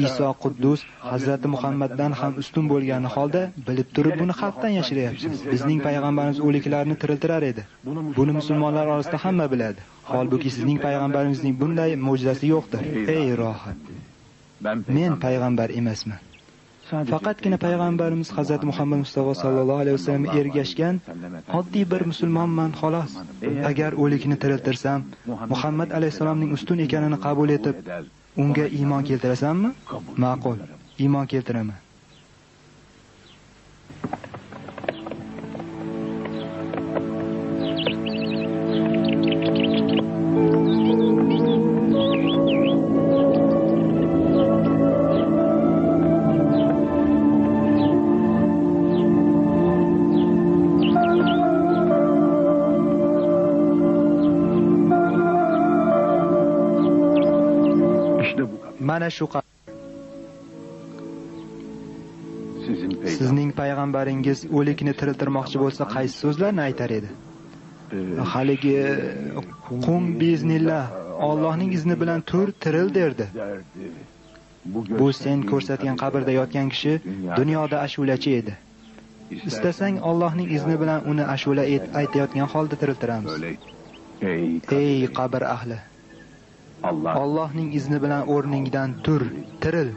Iso Quddus Hazrati Muhammaddan ham ustun bo'lgani holda bilib turib buni xalqdan yashiryapsiz. Bizning payg'ambarimiz o'liklarni tiriltirar edi. Buni musulmonlar orasida hamma biladi. Holbuki sizning payg'ambaringizning bunday mo'jizasi yo'qdir. Ey rohat. Men payg'ambar emasman. Faqatgina payg'ambarimiz Hazrati Muhammad Mustafa sallallohu alayhi vasallam ergashgan oddiy bir musulmonman xolos. Agar o'likni tiriltirsam, Muhammad alayhisalomning ustun ekanini qabul etib, unga iymon keltirasanmi? Ma'qul, iymon keltiraman. Mana shu sizning payg'ambaringiz o'likni tiriltirmoqchi bo'lsa qaysi so'zlarni aytar edi? Haligi qum biznillah, Allohning izni bilan tur tiril derdi. Bu sen ko'rsatgan qabrda yotgan kishi dunyoda ashulachi edi. Istasang Allohning izni bilan uni ashula aytayotgan holda tiriltiramiz. Ey qabr ahli, Allohning izni bilan o'rningdan tur, tiril.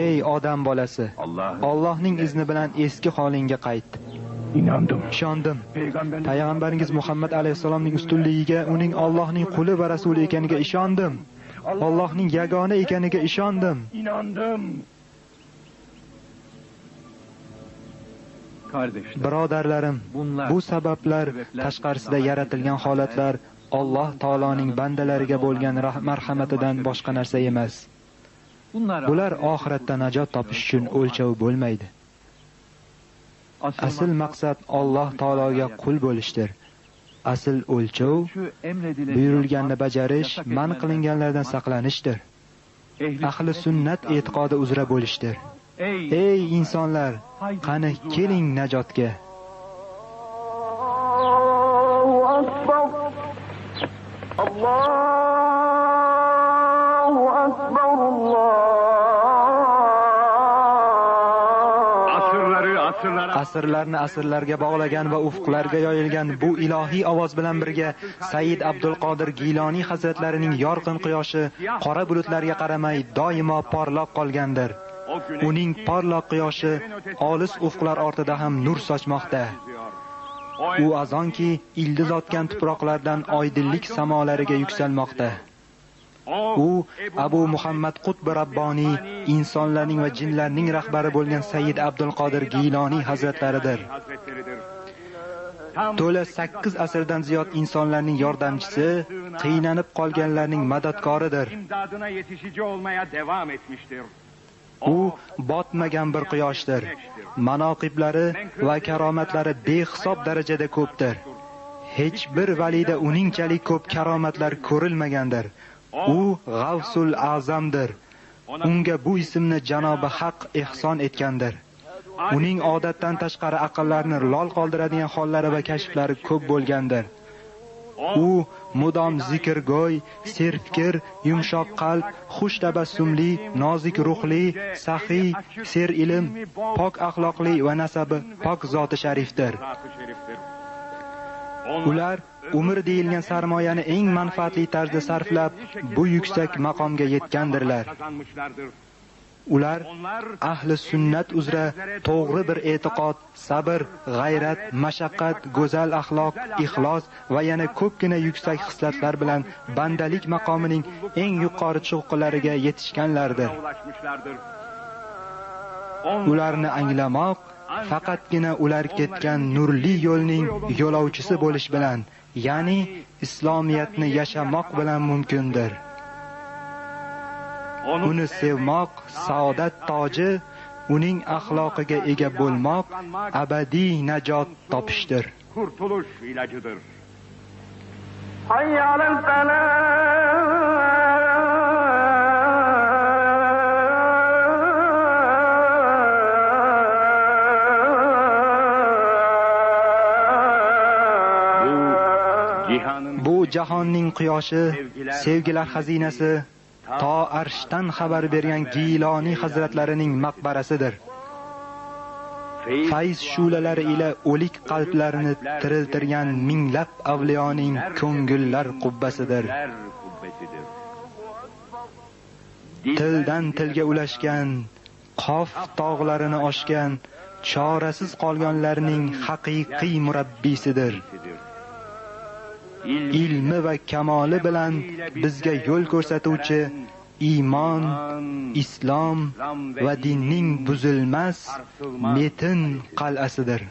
Ey odam bolasi, Allohning izni bilan eski holingga qayt. Ishondim. Payg'ambaringiz Muhammad alayhisalomning ustunligiga, uning Allohning quli va rasuli ekaniga ishondim. Allohning yagona ekaniga ishondim. Birodarlarim, bu sabablar tashqarisida yaratilgan holatlar Alloh taoloning bandalariga bo'lgan marhamatidan boshqa narsa emas. Bular oxiratda najot topish uchun o'lchov bo'lmaydi. Asl maqsad Alloh taologa qul bo'lishdir. Asl o'lchov buyurilganni bajarish, man qilinganlardan saqlanishdir. Ahli sunnat e'tiqodi uzra bo'lishdir. Ey insonlar, qani keling najotga. Asrlarni asrlarga bog'lagan va ufqlarga yoyilgan bu ilohiy ovoz bilan birga Said Abdulqodir Giloniy hazratlarining yorqin quyoshi qora bulutlarga qaramay doimo porloq qolgandir. Uning porloq quyoshi olis ufqlar ortida ham nur sochmoqda. U azonki ildiz otgan tuproqlardan oydinlik samolariga yuksalmoqda. U Abu Muhammad Qutb Rabboniy, insonlarning va jinlarning rahbari bo'lgan Said Abdulqodir Giloniy hazratlaridir. To'la 8 asrdan ziyod insonlarning yordamchisi, qiynanib qolganlarning madadkoridir. U botmagan bir quyoshdir. Manoqiblari va karomatlari behisob darajada ko'pdir. Hech bir valida uningchalik ko'p karomatlar ko'rilmagandir. U G'avsul Azamdir. Unga bu ismni Janobi Haq ihson etgandir. Uning odatdan tashqari aqllarni lol qoldiradigan hollari va kashflari ko'p bo'lgandir. U mudom zikrgo'y, serfikr, yumshoq qalb, xush tabassumli, nozik ruhli, saxiy, ser ilm, pok axloqli va nasabi pok zoti sharifdir. Ular umr deyilgan sarmoyani eng manfaatli tarzda sarflab, bu yuksak maqomga yetgandirlar. Ular ahli sunnat uzra to'g'ri bir e'tiqod, sabr, g'ayrat, mashaqqat, go'zal axloq, ixlos va yana ko'pgina yuksak xislatlar bilan bandalik maqomining eng yuqori cho'qqilariga yetishganlardir. Ularni anglamoq faqatgina ular ketgan nurli yo'lning yo'lovchisi bo'lish bilan, ya'ni islomiyatni yashamoq bilan mumkindir. Uni sevmoq saodat toji, uning axloqiga ega bo'lmoq abadiy najot topishdir. Kurtuluş ilacıdır. Bu jahonning quyoshi, sevgilar xazinasi, to arshdan xabar bergan Giloniy hazratlarining maqbarasidir. Fayz shulalari ila o'lik qalblarini tiriltirgan minglab avliyoning ko'ngillar qubbasidir. Tildan tilga ulashgan, qof tog'larini oshgan, chorasiz qolganlarning haqiqiy murabbiysidir. Ilmi va kamoli bilan bizga yo'l ko'rsatuvchi iymon, islom va dinning buzilmas metin qal'asidir.